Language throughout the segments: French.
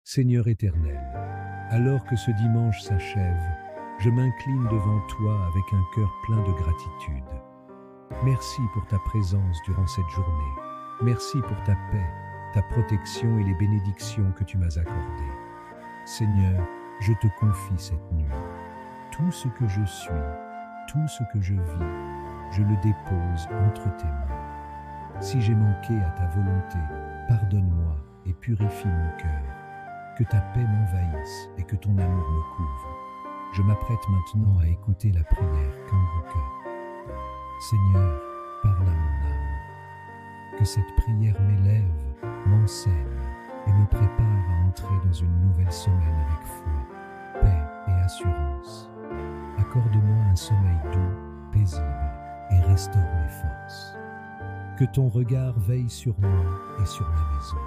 Seigneur éternel, alors que ce dimanche s'achève, je m'incline devant toi avec un cœur plein de gratitude. Merci pour ta présence durant cette journée. Merci pour ta paix, ta protection et les bénédictions que tu m'as accordées. Seigneur, je te confie cette nuit. Tout ce que je suis, tout ce que je vis, je le dépose entre tes mains. Si j'ai manqué à ta volonté, pardonne-moi et purifie mon cœur. Que ta paix m'envahisse et que ton amour me couvre. Je m'apprête maintenant à écouter la prière qu'invoqua. Seigneur, parle à mon âme. Que cette prière m'élève, m'enseigne et me prépare à entrer dans une nouvelle semaine avec foi, paix et assurance. Accorde-moi un sommeil doux, paisible et restaure mes forces. Que ton regard veille sur moi et sur ma maison.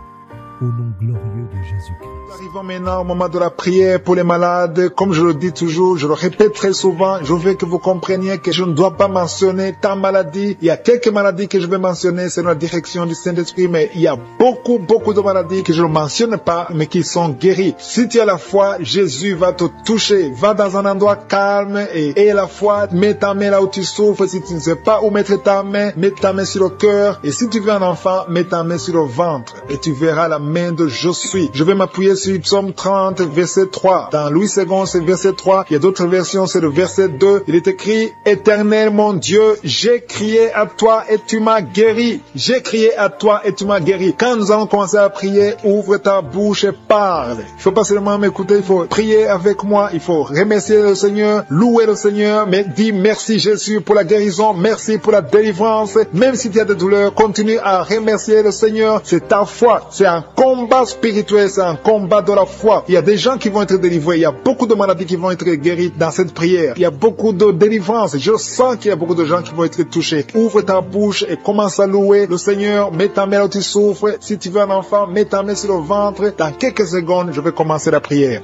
Au nom glorieux de Jésus-Christ. Nous arrivons maintenant au moment de la prière pour les malades. Comme je le dis toujours, je le répète très souvent, je veux que vous compreniez que je ne dois pas mentionner ta maladie. Il y a quelques maladies que je vais mentionner selon la direction du Saint-Esprit, mais il y a beaucoup de maladies que je ne mentionne pas, mais qui sont guéries. Si tu as la foi, Jésus va te toucher. Va dans un endroit calme et aie la foi. Mets ta main là où tu souffres. Si tu ne sais pas où mettre ta main, mets ta main sur le cœur. Et si tu veux un enfant, mets ta main sur le ventre. Et tu verras la main de je suis. Je vais m'appuyer sur Psaume 30, verset 3. Dans Louis II, c'est verset 3. Il y a d'autres versions, c'est le verset 2. Il est écrit, Éternel mon Dieu, j'ai crié à toi et tu m'as guéri. J'ai crié à toi et tu m'as guéri. Quand nous allons commencer à prier, ouvre ta bouche et parle. Il faut pas seulement m'écouter, il faut prier avec moi. Il faut remercier le Seigneur, louer le Seigneur, mais dis merci Jésus pour la guérison, merci pour la délivrance. Même si tu as des douleurs, continue à remercier le Seigneur. C'est ta foi. C'est un combat spirituel, c'est un combat de la foi. Il y a des gens qui vont être délivrés. Il y a beaucoup de maladies qui vont être guéries dans cette prière. Il y a beaucoup de délivrance. Je sens qu'il y a beaucoup de gens qui vont être touchés. Ouvre ta bouche et commence à louer le Seigneur. Mets ta main où tu souffres. Si tu veux un enfant, mets ta main sur le ventre. Dans quelques secondes, je vais commencer la prière.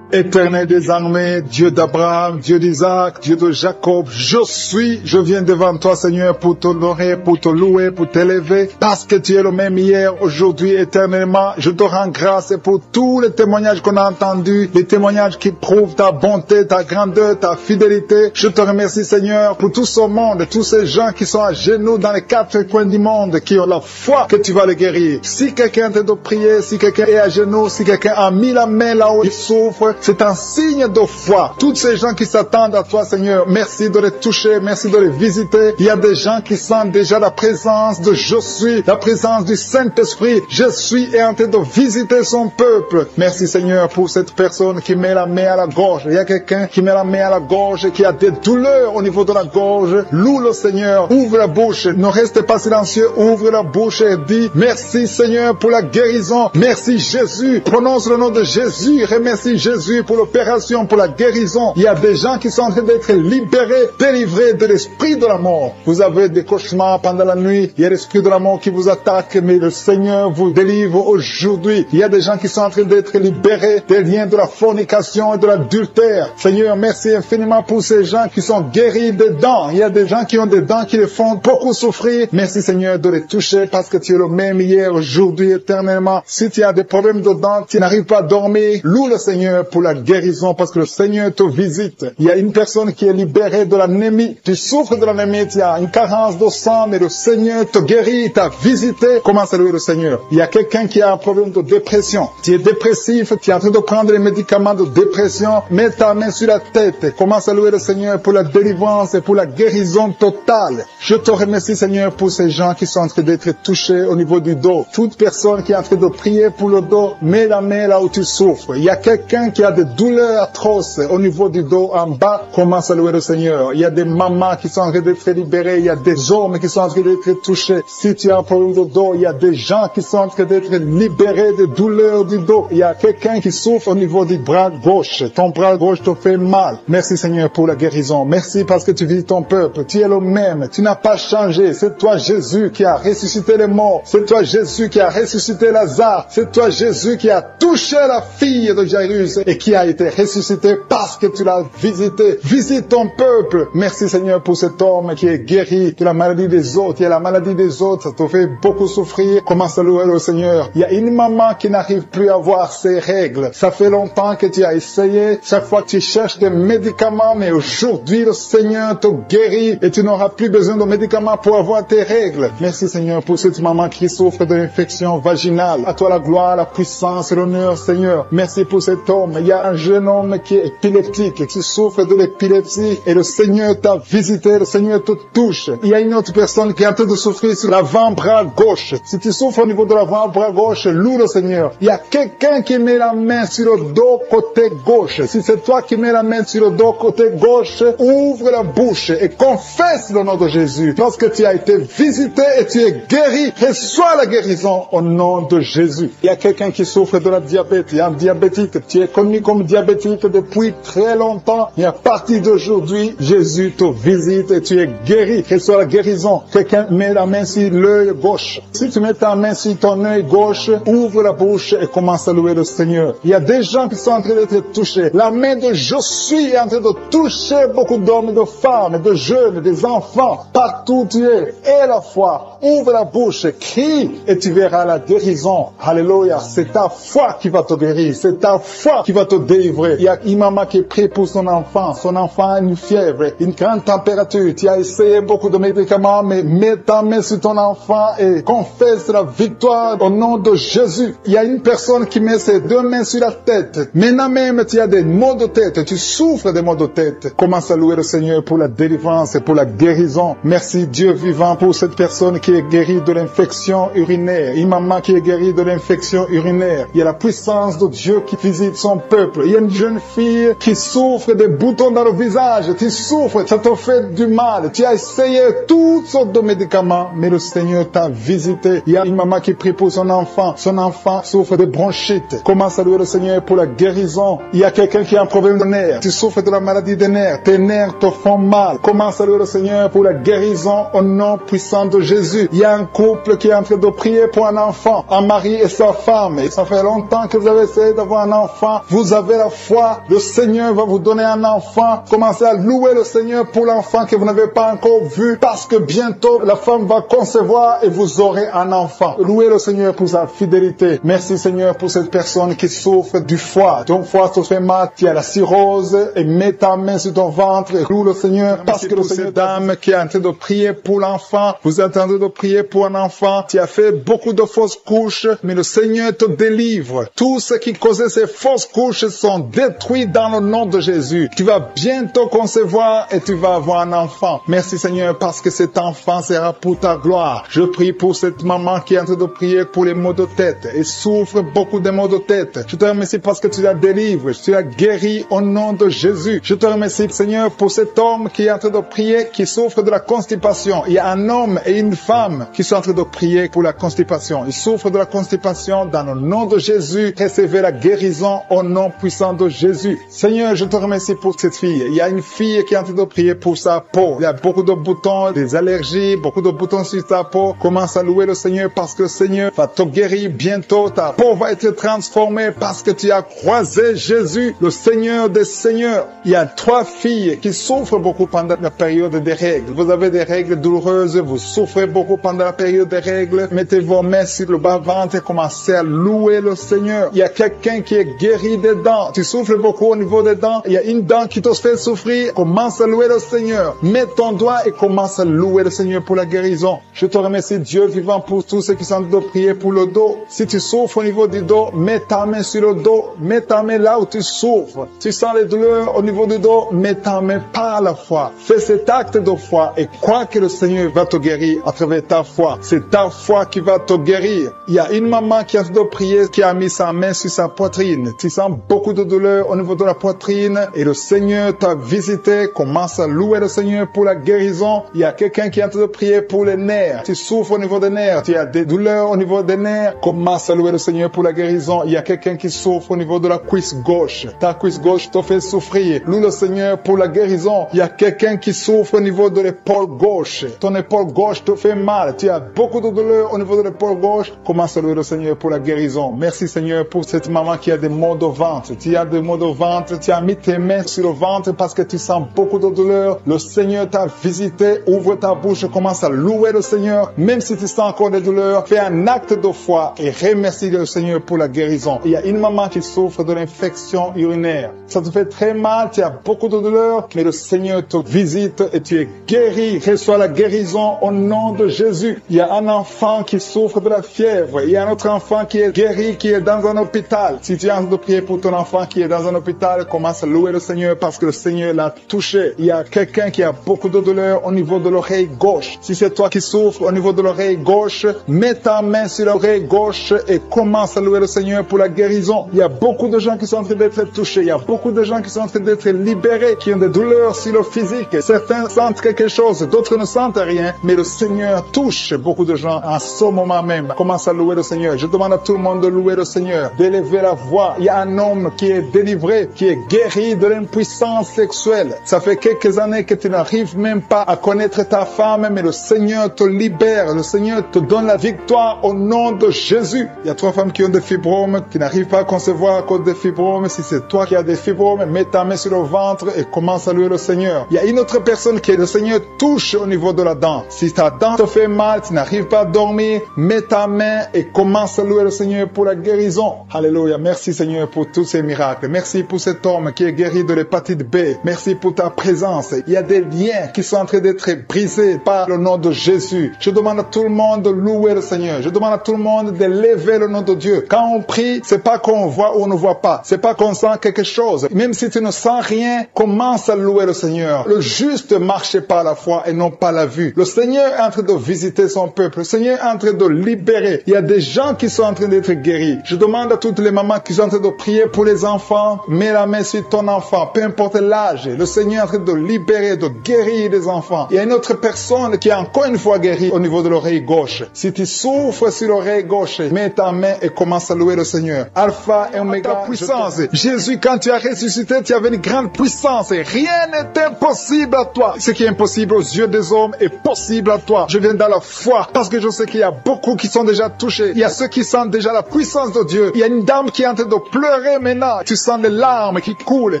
Éternel des armées, Dieu d'Abraham, Dieu d'Isaac, Dieu de Jacob, je viens devant toi Seigneur pour t'honorer, pour te louer, pour t'élever, parce que tu es le même hier, aujourd'hui, éternellement. Je te rends grâce pour tous les témoignages qu'on a entendus, les témoignages qui prouvent ta bonté, ta grandeur, ta fidélité. Je te remercie Seigneur pour tout ce monde, tous ces gens qui sont à genoux dans les quatre coins du monde, qui ont la foi que tu vas les guérir. Si quelqu'un est en train de prier, si quelqu'un est à genoux, si quelqu'un a mis la main là où il souffre, c'est un signe de foi. Toutes ces gens qui s'attendent à toi, Seigneur, merci de les toucher, merci de les visiter. Il y a des gens qui sentent déjà la présence de je suis, la présence du Saint-Esprit. Je suis est en train de visiter son peuple. Merci, Seigneur, pour cette personne qui met la main à la gorge. Il y a quelqu'un qui met la main à la gorge, qui a des douleurs au niveau de la gorge. Loue le Seigneur, ouvre la bouche, ne reste pas silencieux, ouvre la bouche et dis merci, Seigneur, pour la guérison. Merci, Jésus. Prononce le nom de Jésus. Remercie Jésus pour l'opération, pour la guérison. Il y a des gens qui sont en train d'être libérés, délivrés de l'esprit de la mort. Vous avez des cauchemars pendant la nuit. Il y a l'esprit de la mort qui vous attaque, mais le Seigneur vous délivre aujourd'hui. Il y a des gens qui sont en train d'être libérés des liens de la fornication et de l'adultère. Seigneur, merci infiniment pour ces gens qui sont guéris des dents. Il y a des gens qui ont des dents qui les font beaucoup souffrir. Merci Seigneur de les toucher parce que tu es le même hier, aujourd'hui, éternellement. Si tu as des problèmes de dents, tu n'arrives pas à dormir, loue le Seigneur pour la guérison parce que le Seigneur te visite. Il y a une personne qui est libérée de l'anémie. Tu souffres de l'anémie, tu as une carence de sang, mais le Seigneur te guérit, t'a visité. Commence à louer le Seigneur. Il y a quelqu'un qui a un problème de dépression. Tu es dépressif, tu es en train de prendre les médicaments de dépression. Mets ta main sur la tête. Commence à louer le Seigneur pour la délivrance et pour la guérison totale. Je te remercie Seigneur pour ces gens qui sont en train d'être touchés au niveau du dos. Toute personne qui est en train de prier pour le dos, mets la main là où tu souffres. Il y a quelqu'un qui a des douleurs atroces au niveau du dos en bas, commence à louer le Seigneur. Il y a des mamans qui sont en train d'être libérées, il y a des hommes qui sont en train d'être touchés. Si tu as un problème de dos, il y a des gens qui sont en train d'être libérés de douleurs du dos. Il y a quelqu'un qui souffre au niveau du bras gauche. Ton bras gauche te fait mal. Merci Seigneur pour la guérison. Merci parce que tu visites ton peuple. Tu es le même. Tu n'as pas changé. C'est toi Jésus qui a ressuscité les morts. C'est toi Jésus qui a ressuscité Lazare. C'est toi Jésus qui a touché la fille de Jairus et et qui a été ressuscité parce que tu l'as visité. Visite ton peuple. Merci Seigneur pour cet homme qui est guéri de la maladie des autres. Il y a la maladie des autres, ça te fait beaucoup souffrir. Commence à louer le Seigneur. Il y a une maman qui n'arrive plus à voir ses règles. Ça fait longtemps que tu as essayé. Chaque fois que tu cherches des médicaments, mais aujourd'hui le Seigneur te guérit et tu n'auras plus besoin de médicaments pour avoir tes règles. Merci Seigneur pour cette maman qui souffre de l'infection vaginale. À toi la gloire, la puissance et l'honneur Seigneur. Merci pour cet homme. Il y a un jeune homme qui est épileptique, qui souffre de l'épilepsie et le Seigneur t'a visité, le Seigneur te touche. Il y a une autre personne qui est en train de souffrir sur l'avant-bras gauche. Si tu souffres au niveau de l'avant-bras gauche, loue le Seigneur. Il y a quelqu'un qui met la main sur le dos côté gauche. Si c'est toi qui mets la main sur le dos côté gauche, ouvre la bouche et confesse le nom de Jésus. Lorsque tu as été visité et tu es guéri, reçois la guérison au nom de Jésus. Il y a quelqu'un qui souffre de la diabète. Il y a un diabétique. Tu es connu comme diabétique depuis très longtemps. Et à partir d'aujourd'hui, Jésus te visite et tu es guéri. Reçois la guérison. Quelqu'un met la main sur l'œil gauche. Si tu mets ta main sur ton œil gauche, ouvre la bouche et commence à louer le Seigneur. Il y a des gens qui sont en train d'être touchés. La main de je suis est en train de toucher beaucoup d'hommes, de femmes, de jeunes, des enfants. Partout où tu es. Et la foi. Ouvre la bouche, crie et tu verras la guérison. Alléluia. C'est ta foi qui va te guérir. C'est ta foi qui va te délivrer. Il y a une maman qui prie pour son enfant. Son enfant a une fièvre, une grande température. Tu as essayé beaucoup de médicaments, mais mets ta main sur ton enfant et confesse la victoire au nom de Jésus. Il y a une personne qui met ses deux mains sur la tête. Maintenant même, tu as des maux de tête. Tu souffres des maux de tête. Commence à louer le Seigneur pour la délivrance et pour la guérison. Merci Dieu vivant pour cette personne qui est guérie de l'infection urinaire. Une maman qui est guérie de l'infection urinaire. Il y a la puissance de Dieu qui visite son peuple. Il y a une jeune fille qui souffre des boutons dans le visage. Tu souffres, ça te fait du mal. Tu as essayé toutes sortes de médicaments, mais le Seigneur t'a visité. Il y a une maman qui prie pour son enfant. Son enfant souffre de bronchite. Commence à louer le Seigneur pour la guérison. Il y a quelqu'un qui a un problème de nerfs. Tu souffres de la maladie des nerfs. Tes nerfs te font mal. Commence à louer le Seigneur pour la guérison au nom puissant de Jésus. Il y a un couple qui est en train de prier pour un enfant. Un mari et sa femme. Et ça fait longtemps que vous avez essayé d'avoir un enfant. Vous avez la foi. Le Seigneur va vous donner un enfant. Commencez à louer le Seigneur pour l'enfant que vous n'avez pas encore vu. Parce que bientôt, la femme va concevoir et vous aurez un enfant. Louez le Seigneur pour sa fidélité. Merci Seigneur pour cette personne qui souffre du foie. Ton foie se fait mal. Tu as la cirrhose et mets ta main sur ton ventre et loue le Seigneur. Parce que le Seigneur, dame qui est en train de prier pour l'enfant, vous êtes en train de prier pour un enfant. Tu as fait beaucoup de fausses couches, mais le Seigneur te délivre. Tout ce qui causait ces fausses couches sont détruits dans le nom de Jésus. Tu vas bientôt concevoir et tu vas avoir un enfant. Merci Seigneur parce que cet enfant sera pour ta gloire. Je prie pour cette maman qui est en train de prier pour les maux de tête et souffre beaucoup de maux de tête. Je te remercie parce que tu la délivres. Tu la guéris au nom de Jésus. Je te remercie Seigneur pour cet homme qui est en train de prier, qui souffre de la constipation. Il y a un homme et une femme qui sont en train de prier pour la constipation. Ils souffrent de la constipation dans le nom de Jésus. Recevez la guérison au nom puissant de Jésus. Seigneur, je te remercie pour cette fille. Il y a une fille qui est en train de prier pour sa peau. Il y a beaucoup de boutons, des allergies, beaucoup de boutons sur ta peau. Commence à louer le Seigneur parce que le Seigneur va te guérir bientôt. Ta peau va être transformée parce que tu as croisé Jésus, le Seigneur des Seigneurs. Il y a 3 filles qui souffrent beaucoup pendant la période des règles. Vous avez des règles douloureuses, vous souffrez beaucoup pendant la période des règles. Mettez vos mains sur le bas-ventre et commencez à louer le Seigneur. Il y a quelqu'un qui est guéri des dents. Tu souffres beaucoup au niveau des dents. Il y a une dent qui te fait souffrir. Commence à louer le Seigneur. Mets ton doigt et commence à louer le Seigneur pour la guérison. Je te remercie Dieu vivant pour tous ceux qui sont en train de prier pour le dos. Si tu souffres au niveau du dos, mets ta main sur le dos. Mets ta main là où tu souffres. Tu sens les douleurs au niveau du dos, mets ta main par la foi. Fais cet acte de foi et crois que le Seigneur va te guérir à travers ta foi. C'est ta foi qui va te guérir. Il y a une maman qui a de prier, qui a mis sa main sur sa poitrine. Tu sens beaucoup de douleur au niveau de la poitrine et le Seigneur t'a visité. Commence à louer le Seigneur pour la guérison. Il y a quelqu'un qui est en train de prier pour les nerfs. Tu souffres au niveau des nerfs. Tu as des douleurs au niveau des nerfs. Commence à louer le Seigneur pour la guérison. Il y a quelqu'un qui souffre au niveau de la cuisse gauche. Ta cuisse gauche te fait souffrir. Loue le Seigneur pour la guérison. Il y a quelqu'un qui souffre au niveau de l'épaule gauche. Ton épaule gauche te fait mal. Tu as beaucoup de douleur au niveau de l'épaule gauche. Commence à louer le Seigneur pour la guérison. Merci Seigneur pour cette maman qui a des maux de ventre. ventre. Tu as des maux de ventre, tu as mis tes mains sur le ventre parce que tu sens beaucoup de douleur. Le Seigneur t'a visité. Ouvre ta bouche, commence à louer le Seigneur. Même si tu sens encore des douleurs, fais un acte de foi et remercie le Seigneur pour la guérison. Il y a une maman qui souffre de l'infection urinaire. Ça te fait très mal, tu as beaucoup de douleur, mais le Seigneur te visite et tu es guéri. Reçois la guérison au nom de Jésus. Il y a un enfant qui souffre de la fièvre. Il y a un autre enfant qui est guéri, qui est dans un hôpital. Si tu es en train de prier pour ton enfant qui est dans un hôpital, commence à louer le Seigneur parce que le Seigneur l'a touché. Il y a quelqu'un qui a beaucoup de douleur au niveau de l'oreille gauche. Si c'est toi qui souffres au niveau de l'oreille gauche, mets ta main sur l'oreille gauche et commence à louer le Seigneur pour la guérison. Il y a beaucoup de gens qui sont en train d'être touchés. Il y a beaucoup de gens qui sont en train d'être libérés, qui ont des douleurs sur le physique. Certains sentent quelque chose, d'autres ne sentent rien, mais le Seigneur touche beaucoup de gens en ce moment même. Commence à louer le Seigneur. Je demande à tout le monde de louer le Seigneur, d'élever la voix. Il y a un homme qui est délivré, qui est guéri de l'impuissance sexuelle. Ça fait quelques années que tu n'arrives même pas à connaître ta femme, mais le Seigneur te libère. Le Seigneur te donne la victoire au nom de Jésus. Il y a 3 femmes qui ont des fibromes, qui n'arrivent pas à concevoir à cause des fibromes. Si c'est toi qui as des fibromes, mets ta main sur le ventre et commence à louer le Seigneur. Il y a une autre personne qui le Seigneur touche au niveau de la dent. Si ta dent te fait mal, tu n'arrives pas à dormir, mets ta main et commence à louer le Seigneur pour la guérison. Alléluia. Merci Seigneur pour tous ces miracles. Merci pour cet homme qui est guéri de l'hépatite B. Merci pour ta présence. Il y a des liens qui sont en train d'être brisés par le nom de Jésus. Je demande à tout le monde de louer le Seigneur. Je demande à tout le monde de lever le nom de Dieu. Quand on prie, c'est pas qu'on voit ou on ne voit pas. C'est pas qu'on sent quelque chose. Même si tu ne sens rien, commence à louer le Seigneur. Le juste marche par la foi et non pas la vue. Le Seigneur est en train de visiter son peuple. Le Seigneur est en train de libérer. Il y a des gens qui sont en train d'être guéris. Je demande à toutes les mamans qui sont en train de prier pour les enfants. Mets la main sur ton enfant, peu importe l'âge. Le Seigneur est en train de libérer, de guérir les enfants. Il y a une autre personne qui est encore une fois guérie au niveau de l'oreille gauche. Si tu souffres sur l'oreille gauche, mets ta main et commence à louer le Seigneur. Alpha et Oméga, ta puissance. Jésus, quand tu as ressuscité, tu avais une grande puissance et rien n'est impossible à toi. Ce qui est impossible aux yeux des hommes est possible à toi. Je viens dans la foi parce que je sais qu'il y a beaucoup qui sont déjà touchés. Il y a ceux qui sentent déjà la puissance de Dieu. Il y a une dame qui est en train de pleurer maintenant. Tu sens les larmes qui coulent.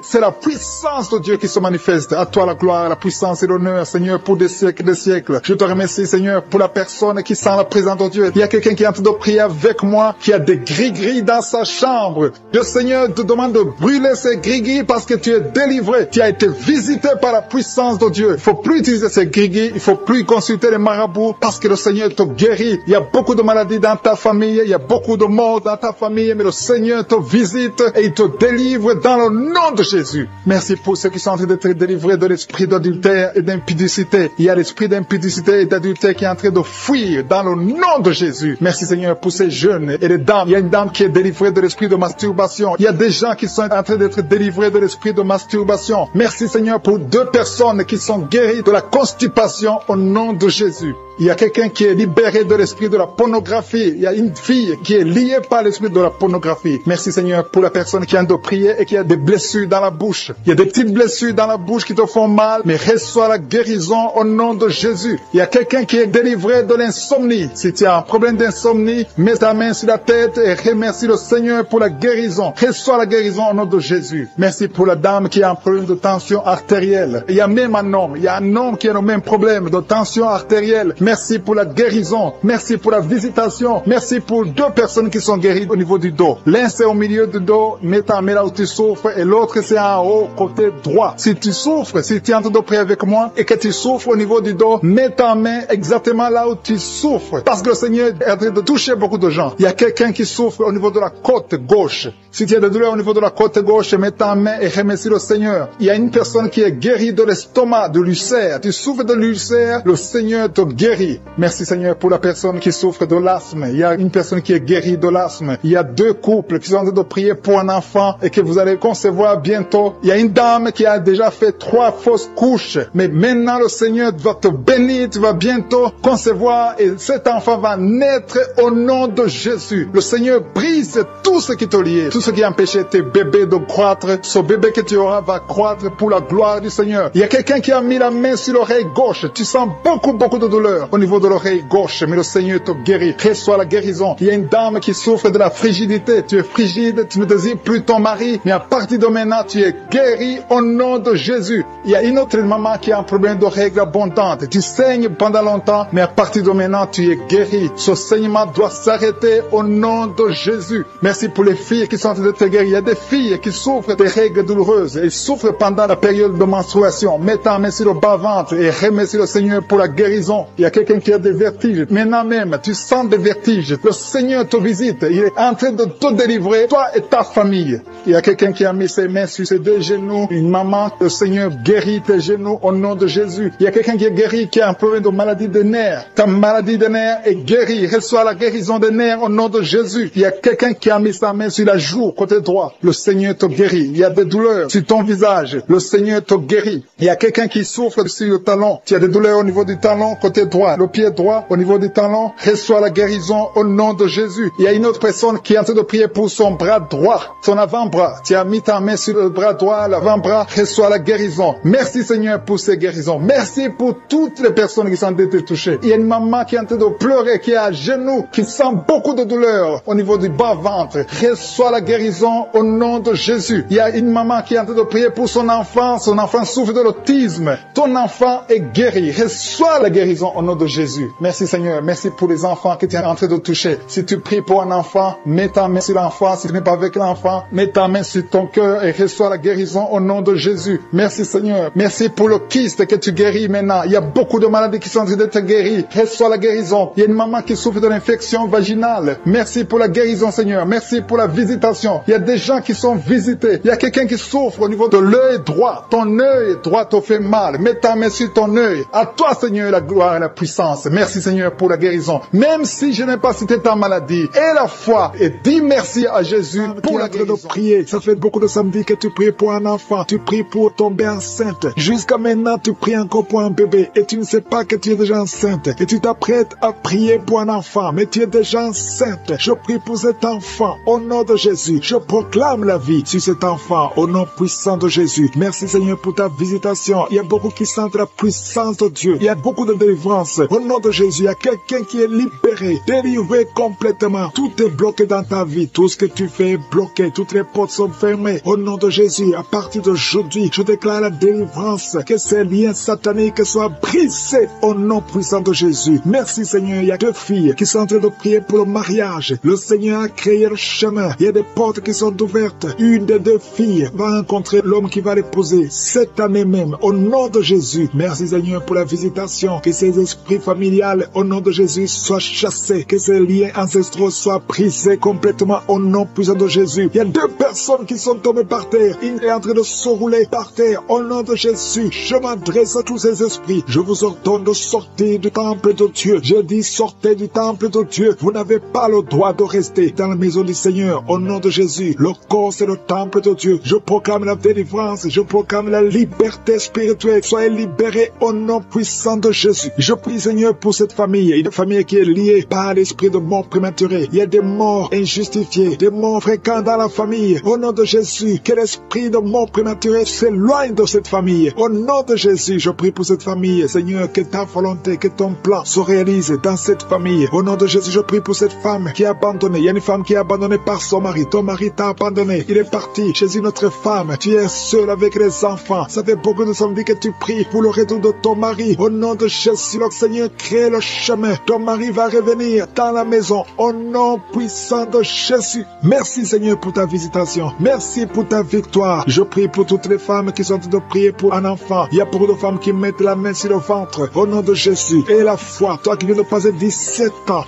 C'est la puissance de Dieu qui se manifeste. À toi la gloire, la puissance et l'honneur, Seigneur, pour des siècles et des siècles. Je te remercie, Seigneur, pour la personne qui sent la présence de Dieu. Il y a quelqu'un qui est en train de prier avec moi, qui a des gris-gris dans sa chambre. Le Seigneur te demande de brûler ces gris-gris parce que tu es délivré. Tu as été visité par la puissance de Dieu. Il faut plus utiliser ces gris-gris. Il faut plus consulter les marabouts parce que le Seigneur te guérit. Il y a beaucoup de maladies dans ta famille. Il y a beaucoup de morts dans ta famille. Mais le Seigneur te visite et il te délivre dans le nom de Jésus. Merci pour ceux qui sont en train d'être délivrés de l'esprit d'adultère et d'impudicité. Il y a l'esprit d'impudicité et d'adultère qui est en train de fuir dans le nom de Jésus. Merci Seigneur pour ces jeunes et les dames. Il y a une dame qui est délivrée de l'esprit de masturbation. Il y a des gens qui sont en train d'être délivrés de l'esprit de masturbation. Merci Seigneur pour 2 personnes qui sont guéries de la constipation au nom de Jésus. Il y a quelqu'un qui est libéré de l'esprit de la pornographie. Il y a une fille qui est liée par l'esprit de la pornographie. Merci Seigneur pour la personne qui a de prier et qui a des blessures dans la bouche. Il y a des petites blessures dans la bouche qui te font mal, mais reçois la guérison au nom de Jésus. Il y a quelqu'un qui est délivré de l'insomnie. Si tu as un problème d'insomnie, mets ta main sur la tête et remercie le Seigneur pour la guérison. Reçois la guérison au nom de Jésus. Merci pour la dame qui a un problème de tension artérielle. Il y a même un homme. Il y a un homme qui a le même problème de tension artérielle. Merci pour la guérison. Merci pour la visitation. Merci pour 2 personnes qui sont guéries au niveau du dos. L'un c'est au milieu du dos, mets ta main là où tu souffres, et l'autre c'est en haut, côté droit. Si tu souffres, si tu es en train de prier avec moi et que tu souffres au niveau du dos, mets ta main exactement là où tu souffres. Parce que le Seigneur est en train de toucher beaucoup de gens. Il y a quelqu'un qui souffre au niveau de la côte gauche. Si tu as des douleurs au niveau de la côte gauche, mets ta main et remercie le Seigneur. Il y a une personne qui est guérie de l'estomac, de l'ulcère. Tu souffres de l'ulcère, le Seigneur te guérit. Merci Seigneur pour la personne qui souffre de l'asthme. Il y a une personne qui est guérie de l'asthme. Il y a 2 couples qui sont en train de prier pour un enfant et que vous allez concevoir bientôt. Il y a une dame qui a déjà fait 3 fausses couches. Mais maintenant le Seigneur va te bénir. Tu vas bientôt concevoir et cet enfant va naître au nom de Jésus. Le Seigneur brise tout ce qui te lie, tout ce qui empêchait tes bébés de croître. Ce bébé que tu auras va croître pour la gloire du Seigneur. Il y a quelqu'un qui a mis la main sur l'oreille gauche. Tu sens beaucoup de douleur au niveau de l'oreille gauche, mais le Seigneur te guérit. Reçois la guérison. Il y a une dame qui souffre de la frigidité. Tu es frigide, tu ne te saisis plus ton mari, mais à partir de maintenant, tu es guéri au nom de Jésus. Il y a une autre maman qui a un problème de règles abondantes. Tu saignes pendant longtemps, mais à partir de maintenant, tu es guéri. Ce saignement doit s'arrêter au nom de Jésus. Merci pour les filles qui sont en train de te guérir. Il y a des filles qui souffrent des règles douloureuses et souffrent pendant la période de menstruation. Mets ta main sur le bas-ventre et remercie le Seigneur pour la guérison. Il y a quelqu'un qui a des vertiges. Maintenant même, tu sens des vertiges. Le Seigneur te visite. Il est en train de te délivrer, toi et ta famille. Il y a quelqu'un qui a mis ses mains sur ses deux genoux. Une maman, le Seigneur guérit tes genoux au nom de Jésus. Il y a quelqu'un qui est guéri, qui a un problème de maladie des nerfs. Ta maladie des nerfs est guérie. Reçois la guérison des nerfs au nom de Jésus. Il y a quelqu'un qui a mis sa main sur la joue, côté droit. Le Seigneur te guérit. Il y a des douleurs sur ton visage. Le Seigneur te guérit. Il y a quelqu'un qui souffre sur le talon. Tu as des douleurs au niveau du talon, côté droit. Le pied droit, au niveau du talon. Reçois la guérison au nom de Jésus. Il y a une autre personne qui est en train de prier pour son bras droit, son avant-bras. Tu as mis ta main sur le bras droit, l'avant-bras. Reçois la guérison. Merci Seigneur pour ces guérisons. Merci pour toutes les personnes qui sont en train de touchées. Il y a une maman qui est en train de pleurer, qui est à genoux, qui sent beaucoup de douleur au niveau du bas-ventre. Reçois la guérison au nom de Jésus. Il y a une maman qui est en train de prier pour son enfant. Son enfant souffre de l'autisme. Ton enfant est guéri. Reçois la guérison au nom de Jésus. Merci Seigneur. Merci pour les enfants que tu es en train de toucher. Si tu pries pour un enfant, mets ta main sur l'enfant. Si tu n'es pas avec l'enfant, mets ta main sur ton cœur et reçois la guérison au nom de Jésus. Merci Seigneur. Merci pour le kyste que tu guéris maintenant. Il y a beaucoup de maladies qui sont en train d'être guéries. Reçois la guérison. Il y a une maman qui souffre de l'infection vaginale. Merci pour la guérison Seigneur. Merci pour la visitation. Il y a des gens qui sont visités. Il y a quelqu'un qui souffre au niveau de l'œil droit. Ton œil droit te fait mal. Mets ta main sur ton œil. À toi Seigneur la gloire et la puissance. Merci Seigneur pour la guérison. Même si je n'ai pas cité ta maladie, et la foi, et dis merci à Jésus pour la guérison. De prier. Ça fait beaucoup de samedis que tu pries pour un enfant. Tu pries pour tomber enceinte. Jusqu'à maintenant, tu pries encore pour un bébé et tu ne sais pas que tu es déjà enceinte. Et tu t'apprêtes à prier pour un enfant, mais tu es déjà enceinte. Je prie pour cet enfant au nom de Jésus. Je proclame la vie sur cet enfant au nom puissant de Jésus. Merci Seigneur pour ta visitation. Il y a beaucoup qui sentent la puissance de Dieu. Il y a beaucoup de délivrance. Au nom de Jésus, il y a quelqu'un qui est libéré, délivré complètement. Tout est bloqué dans ta vie. Tout ce que tu fais est bloqué. Toutes les portes sont fermées. Au nom de Jésus, à partir d'aujourd'hui, je déclare la délivrance. Que ces liens sataniques soient brisés au nom puissant de Jésus. Merci Seigneur. Il y a deux filles qui sont en train de prier pour le mariage. Le Seigneur a créé le chemin. Il y a des portes qui sont ouvertes. Une des deux filles va rencontrer l'homme qui va l'épouser cette année même. Au nom de Jésus. Merci Seigneur pour la visitation. Que ces esprits familiales, au nom de Jésus, soient chassés. Que ces liens ancestraux soient brisés complètement au nom puissant de Jésus. Il y a deux personnes qui sont tombées par terre. Il est en train de se rouler par terre. Au nom de Jésus, je m'adresse à tous ces esprits. Je vous ordonne de sortir du temple de Dieu. Je dis sortez du temple de Dieu. Vous n'avez pas le droit de rester dans la maison du Seigneur. Au nom de Jésus, le corps c'est le temple de Dieu. Je proclame la délivrance. Je proclame la liberté spirituelle. Soyez libérés au nom puissant de Jésus. Je prie Seigneur pour cette famille. Une famille qui est liée par l'esprit de mort prématurée. Il y a des morts injustifiées, des morts fréquents dans la famille. Au nom de Jésus, que l'esprit de mort prématurée s'éloigne de cette famille. Au nom de Jésus, je prie pour cette famille. Seigneur, que ta volonté, que ton plan se réalise dans cette famille. Au nom de Jésus, je prie pour cette femme qui est abandonnée. Il y a une femme qui est abandonnée par son mari. Ton mari t'a abandonné. Il est parti chez une autre femme. Tu es seul avec les enfants. Ça fait beaucoup de samedis que tu pries pour le retour de ton mari. Au nom de Jésus, le Seigneur crée le chemin. Ton mari va revenir dans la maison. Au nom puissant de Jésus. Merci Seigneur pour ta visitation. Merci pour ta victoire. Je prie pour toutes les femmes qui sont en train de prier pour un enfant. Il y a beaucoup de femmes qui mettent la main sur le ventre. Au nom de Jésus. Et la foi. Toi qui viens de passer 17 ans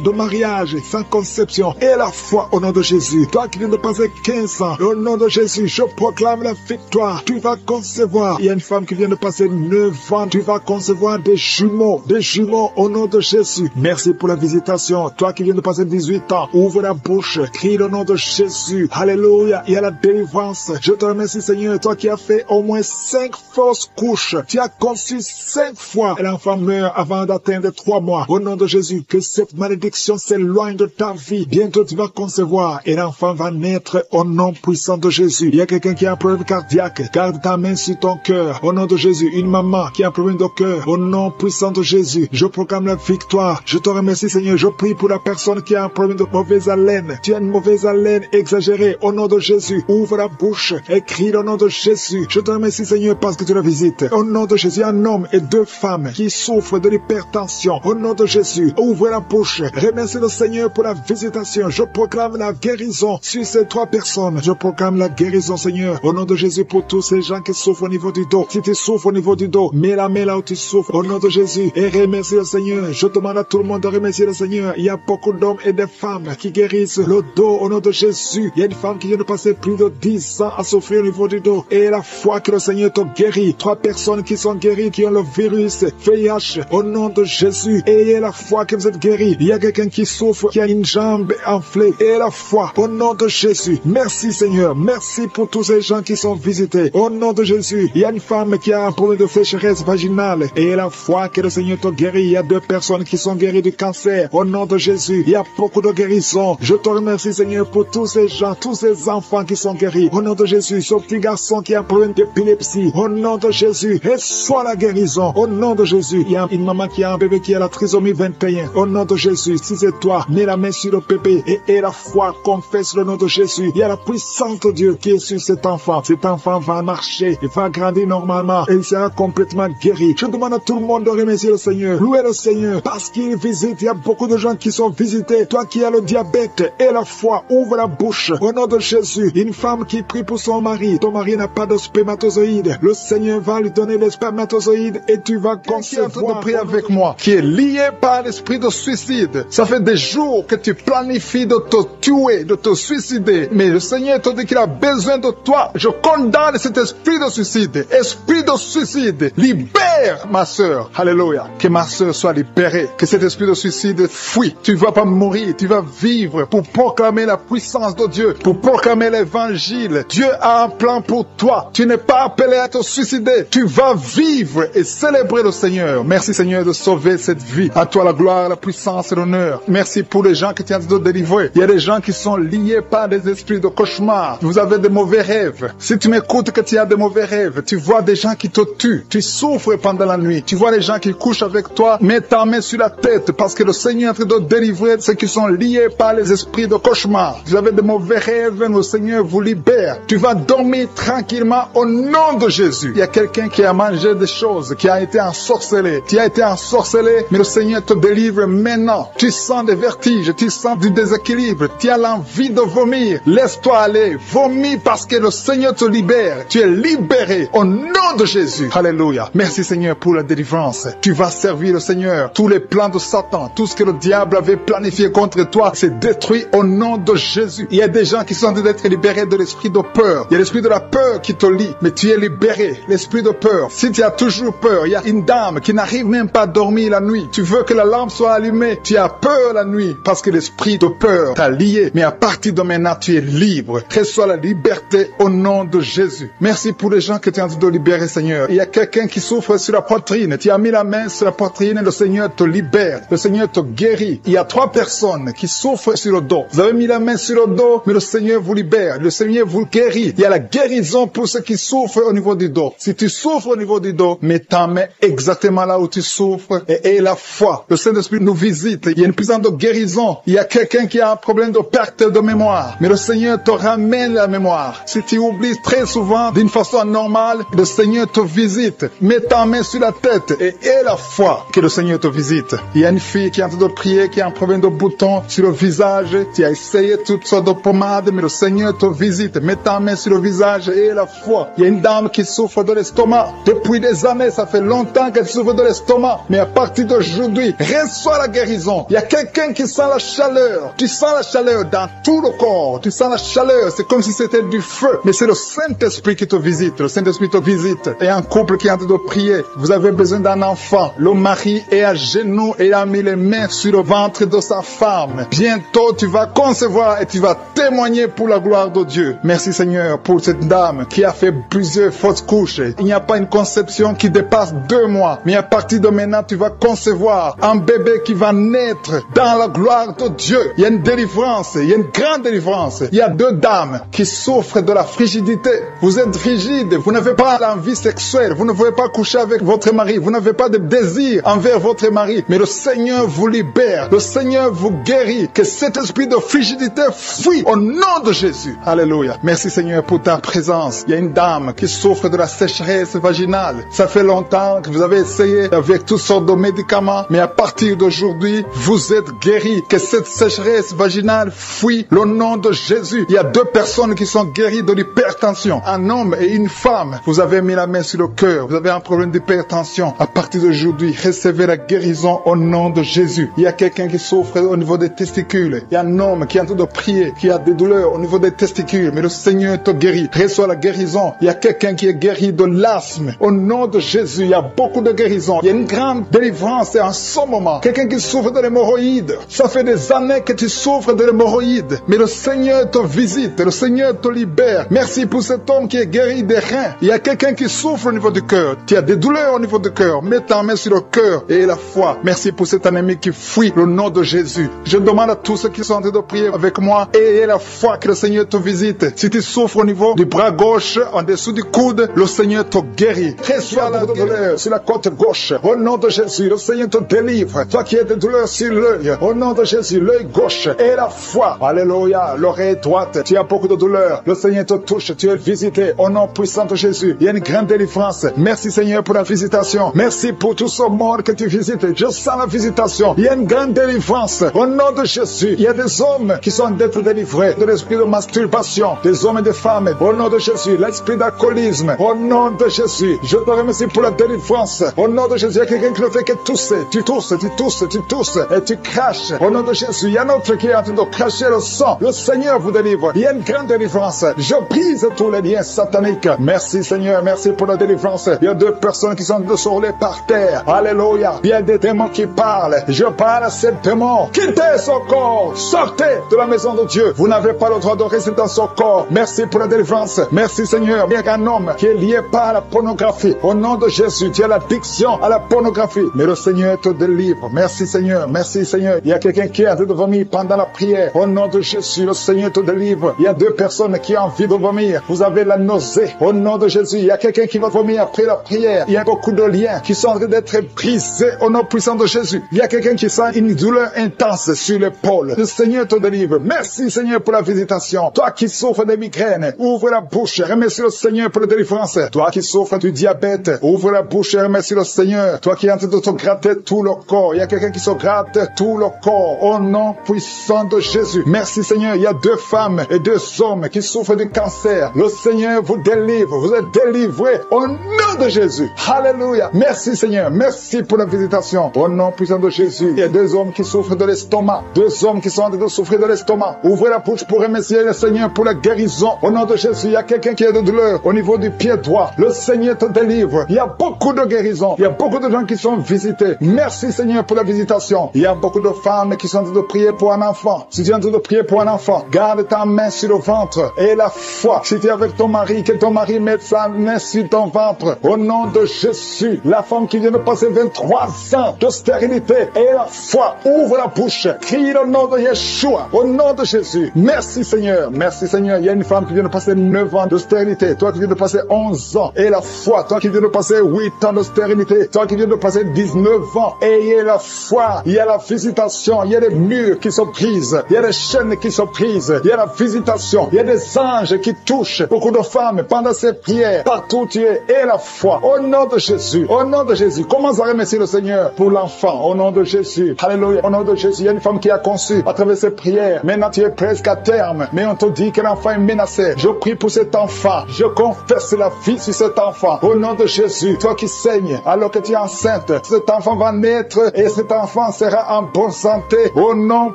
de mariage sans conception. Et la foi au nom de Jésus. Toi qui viens de passer 15 ans. Au nom de Jésus, je proclame la victoire. Tu vas concevoir. Il y a une femme qui vient de passer 9 ans. Tu vas concevoir des jumeaux. Des jumeaux au nom de Jésus. Merci pour la visitation. Toi qui viens de passer 18 ans. Ouvre la bouche. Crie le nom de Jésus. Alléluia. Il y a la délivrance. Je te remercie Seigneur. Toi qui as fait au moins 5 fausses couches. Tu as conçu 5 fois. Et l'enfant meurt avant d'atteindre 3 mois. Au nom de Jésus. Que cette malédiction s'éloigne de ta vie. Bientôt tu vas concevoir. Et l'enfant va naître au nom puissant de Jésus. Il y a quelqu'un qui a un problème cardiaque. Garde ta main sur ton cœur. Au nom de Jésus. Une maman qui a un problème de cœur. Au nom puissant de Jésus. Je proclame la victoire. Je te remercie Seigneur. Je prie pour la personne qui a un problème de mauvaise haleine. Tu as une mauvaise des haleines exagérées. Au nom de Jésus, ouvre la bouche et crie au nom de Jésus. Je te remercie, Seigneur, parce que tu la visites. Au nom de Jésus, un homme et 2 femmes qui souffrent de l'hypertension. Au nom de Jésus, ouvre la bouche. Remercie le Seigneur pour la visitation. Je proclame la guérison sur ces 3 personnes. Je proclame la guérison, Seigneur. Au nom de Jésus, pour tous ces gens qui souffrent au niveau du dos. Si tu souffres au niveau du dos, mets la main là où tu souffres. Au nom de Jésus. Et remercie le Seigneur. Je demande à tout le monde de remercier le Seigneur. Il y a beaucoup d'hommes et de femmes qui guérissent le dos au nom de Jésus. Il y a une femme qui vient de passer plus de 10 ans à souffrir au niveau du dos. Et la foi que le Seigneur te guérit. 3 personnes qui sont guéries, qui ont le virus VIH au nom de Jésus. Ayez la foi que vous êtes guéris. Il y a quelqu'un qui souffre, qui a une jambe enflée. Et la foi au nom de Jésus. Merci Seigneur. Merci pour tous ces gens qui sont visités. Au nom de Jésus. Il y a une femme qui a un problème de sécheresse vaginale. Et la foi que le Seigneur te guérit. Il y a 2 personnes qui sont guéries du cancer. Au nom de Jésus. Il y a beaucoup de guérisons. Je te remercie Seigneur pour tous ces gens, tous ces enfants qui sont guéris. Au nom de Jésus. Ce petit garçon qui a un problème d'épilepsie. Au nom de Jésus. Reçois la guérison. Au nom de Jésus. Il y a une maman qui a un bébé qui a la trisomie 21. Au nom de Jésus. Si c'est toi, mets la main sur le bébé et la foi confesse le nom de Jésus. Il y a la puissance de Dieu qui est sur cet enfant. Cet enfant va marcher, il va grandir normalement et il sera complètement guéri. Je demande à tout le monde de remercier le Seigneur. Louez le Seigneur parce qu'il visite. Il y a beaucoup de gens qui sont visités. Toi qui as le diabète et la foi, ouvre la bouche. Au nom de Jésus. Une femme qui prie pour son mari. Ton mari n'a pas de spermatozoïdes. Le Seigneur va lui donner les spermatozoïdes et tu vas concevoir. Qui est en train de prier avec moi, qui est lié par l'esprit de suicide. Ça fait des jours que tu planifies de te tuer, de te suicider. Mais le Seigneur te dit qu'il a besoin de toi. Je condamne cet esprit de suicide. Esprit de suicide. Libère ma sœur. Alléluia. Que ma sœur soit libérée. Que cet esprit de suicide fuit. Tu ne vas pas mourir. Tu vas vivre pour proclamer la puissance de Dieu. Pour proclamer l'évangile. Dieu a un plan pour toi. Tu n'es pas appelé à te suicider. Tu vas vivre et célébrer le Seigneur. Merci Seigneur de sauver cette vie. À toi la gloire, la puissance et l'honneur. Merci pour les gens que tu as de délivrer. Il y a des gens qui sont liés par des esprits de cauchemar. Vous avez des mauvais rêves. Si tu m'écoutes que tu as des mauvais rêves, tu vois des gens qui te tuent. Tu souffres pendant la nuit. Tu vois les gens qui couchent avec toi. Mets ta main sur la tête parce que le Seigneur est en train de délivrer ceux qui sont liés par les esprits de cauchemar. Vous avez des mauvais rêves, le Seigneur vous libère. Tu vas dormir tranquillement au nom de Jésus. Il y a quelqu'un qui a mangé des choses, qui a été ensorcelé. Tu as été ensorcelé, mais le Seigneur te délivre maintenant. Tu sens des vertiges, tu sens du déséquilibre, tu as l'envie de vomir. Laisse-toi aller, vomis parce que le Seigneur te libère. Tu es libéré au nom de Jésus. Alléluia. Merci Seigneur pour la délivrance. Tu vas servir le Seigneur. Tous les plans de Satan, tout ce que le diable avait planifié contre toi, c'est détruit au nom de Jésus. Il y a des gens qui sont en train d'être libérés de l'esprit de peur. Il y a l'esprit de la peur qui te lie, mais tu es libéré. L'esprit de peur. Si tu as toujours peur, il y a une dame qui n'arrive même pas à dormir la nuit. Tu veux que la lampe soit allumée. Tu as peur la nuit parce que l'esprit de peur t'a lié. Mais à partir de maintenant, tu es libre. Reçois la liberté au nom de Jésus. Merci pour les gens que tu es en train de libérer, Seigneur. Il y a quelqu'un qui souffre sur la poitrine. Tu as mis la main sur la poitrine et le Seigneur te libère. Le Seigneur te guérit. Il y a 3 personnes qui souffrent sur le dos. Vous avez mis la main sur le dos, mais le Seigneur vous libère. Le Seigneur vous guérit. Il y a la guérison pour ceux qui souffrent au niveau du dos. Si tu souffres au niveau du dos, mets ta main exactement là où tu souffres et aie la foi. Le Saint-Esprit nous visite. Il y a une puissance de guérison. Il y a quelqu'un qui a un problème de perte de mémoire. Mais le Seigneur te ramène la mémoire. Si tu oublies très souvent d'une façon anormale, le Seigneur te visite. Mets ta main sur la tête et aie la foi que le Seigneur te visite. Il y a une fille qui est en train de prier, qui a un problème de bouton sur le visage. Tu as essayé toutes sortes de pommades, mais le Seigneur te visite. Mets ta main sur le visage et aie la foi. Il y a une dame qui souffre de l'estomac. Depuis des années, ça fait longtemps qu'elle souffre de l'estomac. Mais à partir d'aujourd'hui, reçois la guérison. Il y a quelqu'un qui sent la chaleur. Tu sens la chaleur dans tout le corps. Tu sens la chaleur. C'est comme si c'était du feu. Mais c'est le Saint-Esprit qui te visite. Le Saint-Esprit te visite. Et un couple qui est en train de prier. Vous avez besoin d'un enfant. Le mari est à genoux et a mis les mains sur le ventre de sa femme. Bientôt, tu vas concevoir et tu vas témoigner pour la gloire de Dieu. Merci Seigneur pour cette dame qui a fait plusieurs fausses couches. Il n'y a pas une conception qui dépasse 2 mois. Mais à partir de maintenant, tu vas concevoir un bébé qui va naître dans la gloire de Dieu. Il y a une délivrance. Il y a une grande délivrance. Il y a 2 dames qui souffrent de la frigidité. Vous êtes frigide. Vous n'avez pas l'envie sexuelle. Vous ne pouvez pas coucher avec votre mari. Vous n'avez pas de désir envers votre mari. Mais le Seigneur vous libère. Le Seigneur vous guérit. Que cet esprit de frigidité stérilité fuit au nom de Jésus. Alléluia. Merci Seigneur pour ta présence. Il y a une dame qui souffre de la sécheresse vaginale. Ça fait longtemps que vous avez essayé avec toutes sortes de médicaments, mais à partir d'aujourd'hui, vous êtes guéris. Que cette sécheresse vaginale fuit au nom de Jésus. Il y a 2 personnes qui sont guéries de l'hypertension. Un homme et une femme. Vous avez mis la main sur le cœur. Vous avez un problème d'hypertension. À partir d'aujourd'hui, recevez la guérison au nom de Jésus. Il y a quelqu'un qui souffre au niveau des testicules. Il y a un homme qui est en train de prier, qui a des douleurs au niveau des testicules, mais le Seigneur te guérit. Reçois la guérison. Il y a quelqu'un qui est guéri de l'asthme. Au nom de Jésus, il y a beaucoup de guérisons. Il y a une grande délivrance en ce moment. Quelqu'un qui souffre de l'hémorroïde. Ça fait des années que tu souffres de l'hémorroïde, mais le Seigneur te visite. Le Seigneur te libère. Merci pour cet homme qui est guéri des reins. Il y a quelqu'un qui souffre au niveau du cœur. Tu as des douleurs au niveau du cœur. Mets ta main sur le cœur et la foi. Merci pour cet ennemi qui fuit le nom de Jésus. Je demande à tous ceux qui sont en train de prier avec moi, ayez la foi que le Seigneur te visite. Si tu souffres au niveau du bras gauche, en dessous du coude, le Seigneur te guérit. Reçois la douleur sur la côte gauche. Au nom de Jésus, le Seigneur te délivre. Toi qui as des douleurs sur l'œil, au nom de Jésus, l'œil gauche et la foi. Alléluia. L'oreille droite, tu as beaucoup de douleurs. Le Seigneur te touche, tu es visité. Au nom puissant de Jésus, il y a une grande délivrance. Merci Seigneur pour la visitation. Merci pour tous ces morts que tu visites. Je sens la visitation. Il y a une grande délivrance. Au nom de Jésus, il y a des hommes qui sont d'être délivrés de l'esprit de masturbation. Des hommes et des femmes. Au nom de Jésus, l'esprit d'alcoolisme. Au nom de Jésus, je te remercie pour la délivrance. Au nom de Jésus, il y a quelqu'un qui ne fait que tousser. Tu tousses, tu tousses, tu tousses et tu craches. Au nom de Jésus, il y a un autre qui est en train de cracher le sang. Le Seigneur vous délivre. Il y a une grande délivrance. Je brise tous les liens sataniques. Merci Seigneur, merci pour la délivrance. Il y a 2 personnes qui sont de se rouler par terre. Alléluia. Il y a des démons qui parlent. Je parle à ces démons. Quittez son corps. Sortez de la maison de Dieu. Vous n'avez pas le droit de rester dans son corps. Merci pour la délivrance. Merci Seigneur. Il y a un homme qui est lié par la pornographie. Au nom de Jésus, tu as l'addiction à la pornographie. Mais le Seigneur te délivre. Merci Seigneur. Merci Seigneur. Il y a quelqu'un qui est en train de vomir pendant la prière. Au nom de Jésus, le Seigneur te délivre. Il y a 2 personnes qui ont envie de vomir. Vous avez la nausée. Au nom de Jésus, il y a quelqu'un qui va vomir après la prière. Il y a beaucoup de liens qui sont en train d'être brisés au nom puissant de Jésus. Il y a quelqu'un qui sent une douleur intense sur l'épaule. Le Seigneur te délivre. Merci Seigneur pour la visitation. Toi qui souffres de migraines, ouvre la bouche. Remercie le Seigneur pour la délivrance. Toi qui souffres du diabète, ouvre la bouche et remercie le Seigneur. Toi qui es en train de te gratter tout le corps. Il y a quelqu'un qui se gratte tout le corps au nom puissant de Jésus. Merci Seigneur. Il y a 2 femmes et 2 hommes qui souffrent du cancer. Le Seigneur vous délivre. Vous êtes délivrés au nom de Jésus. Alléluia. Merci Seigneur. Merci pour la visitation. Au nom puissant de Jésus. Il y a 2 hommes qui souffrent de l'estomac. 2 hommes qui sont en train de souffrir de l'estomac. Ouvrez la bouche pour remercier le Seigneur pour la guérison. Au nom de Jésus, il y a quelqu'un qui a de douleur au niveau du pied droit. Le Seigneur te délivre. Il y a beaucoup de guérisons. Il y a beaucoup de gens qui sont visités. Merci Seigneur pour la visitation. Il y a beaucoup de femmes qui sont en train de prier pour un enfant. Si tu es en train de prier pour un enfant, garde ta main sur le ventre et la foi. Si tu es avec ton mari, que ton mari mette sa main sur ton ventre. Au nom de Jésus, la femme qui vient de passer 23 ans de stérilité et la foi, ouvre la bouche, crie le nom de Yeshua, au nom de Jésus. Merci Seigneur, merci Seigneur. Il y a une femme qui vient de passer 9 ans de stérilité, toi qui viens de passer 11 ans et la foi, toi qui viens de passer 8 ans de stérilité, toi qui viens de passer 19 ans, ayez la foi. Il y a la visitation, il y a des murs qui se brisent, il y a des chaînes qui se brisent, il y a la visitation, il y a des anges qui touchent beaucoup de femmes pendant ces prières, partout où tu es, et la foi, au nom de Jésus, au nom de Jésus. Commence à remercier le Seigneur pour l'enfant, au nom de Jésus. Alléluia, au nom de Jésus. Il y a une femme qui a conçu à travers ces prières. Maintenant tu es presque à terme, mais on te dit que l'enfant est menacé. Je prie pour cet enfant, je confesse la vie sur cet enfant, au nom de Jésus. Toi qui saignes alors que tu es enceinte, cet enfant va naître et cet enfant sera en bonne santé, au nom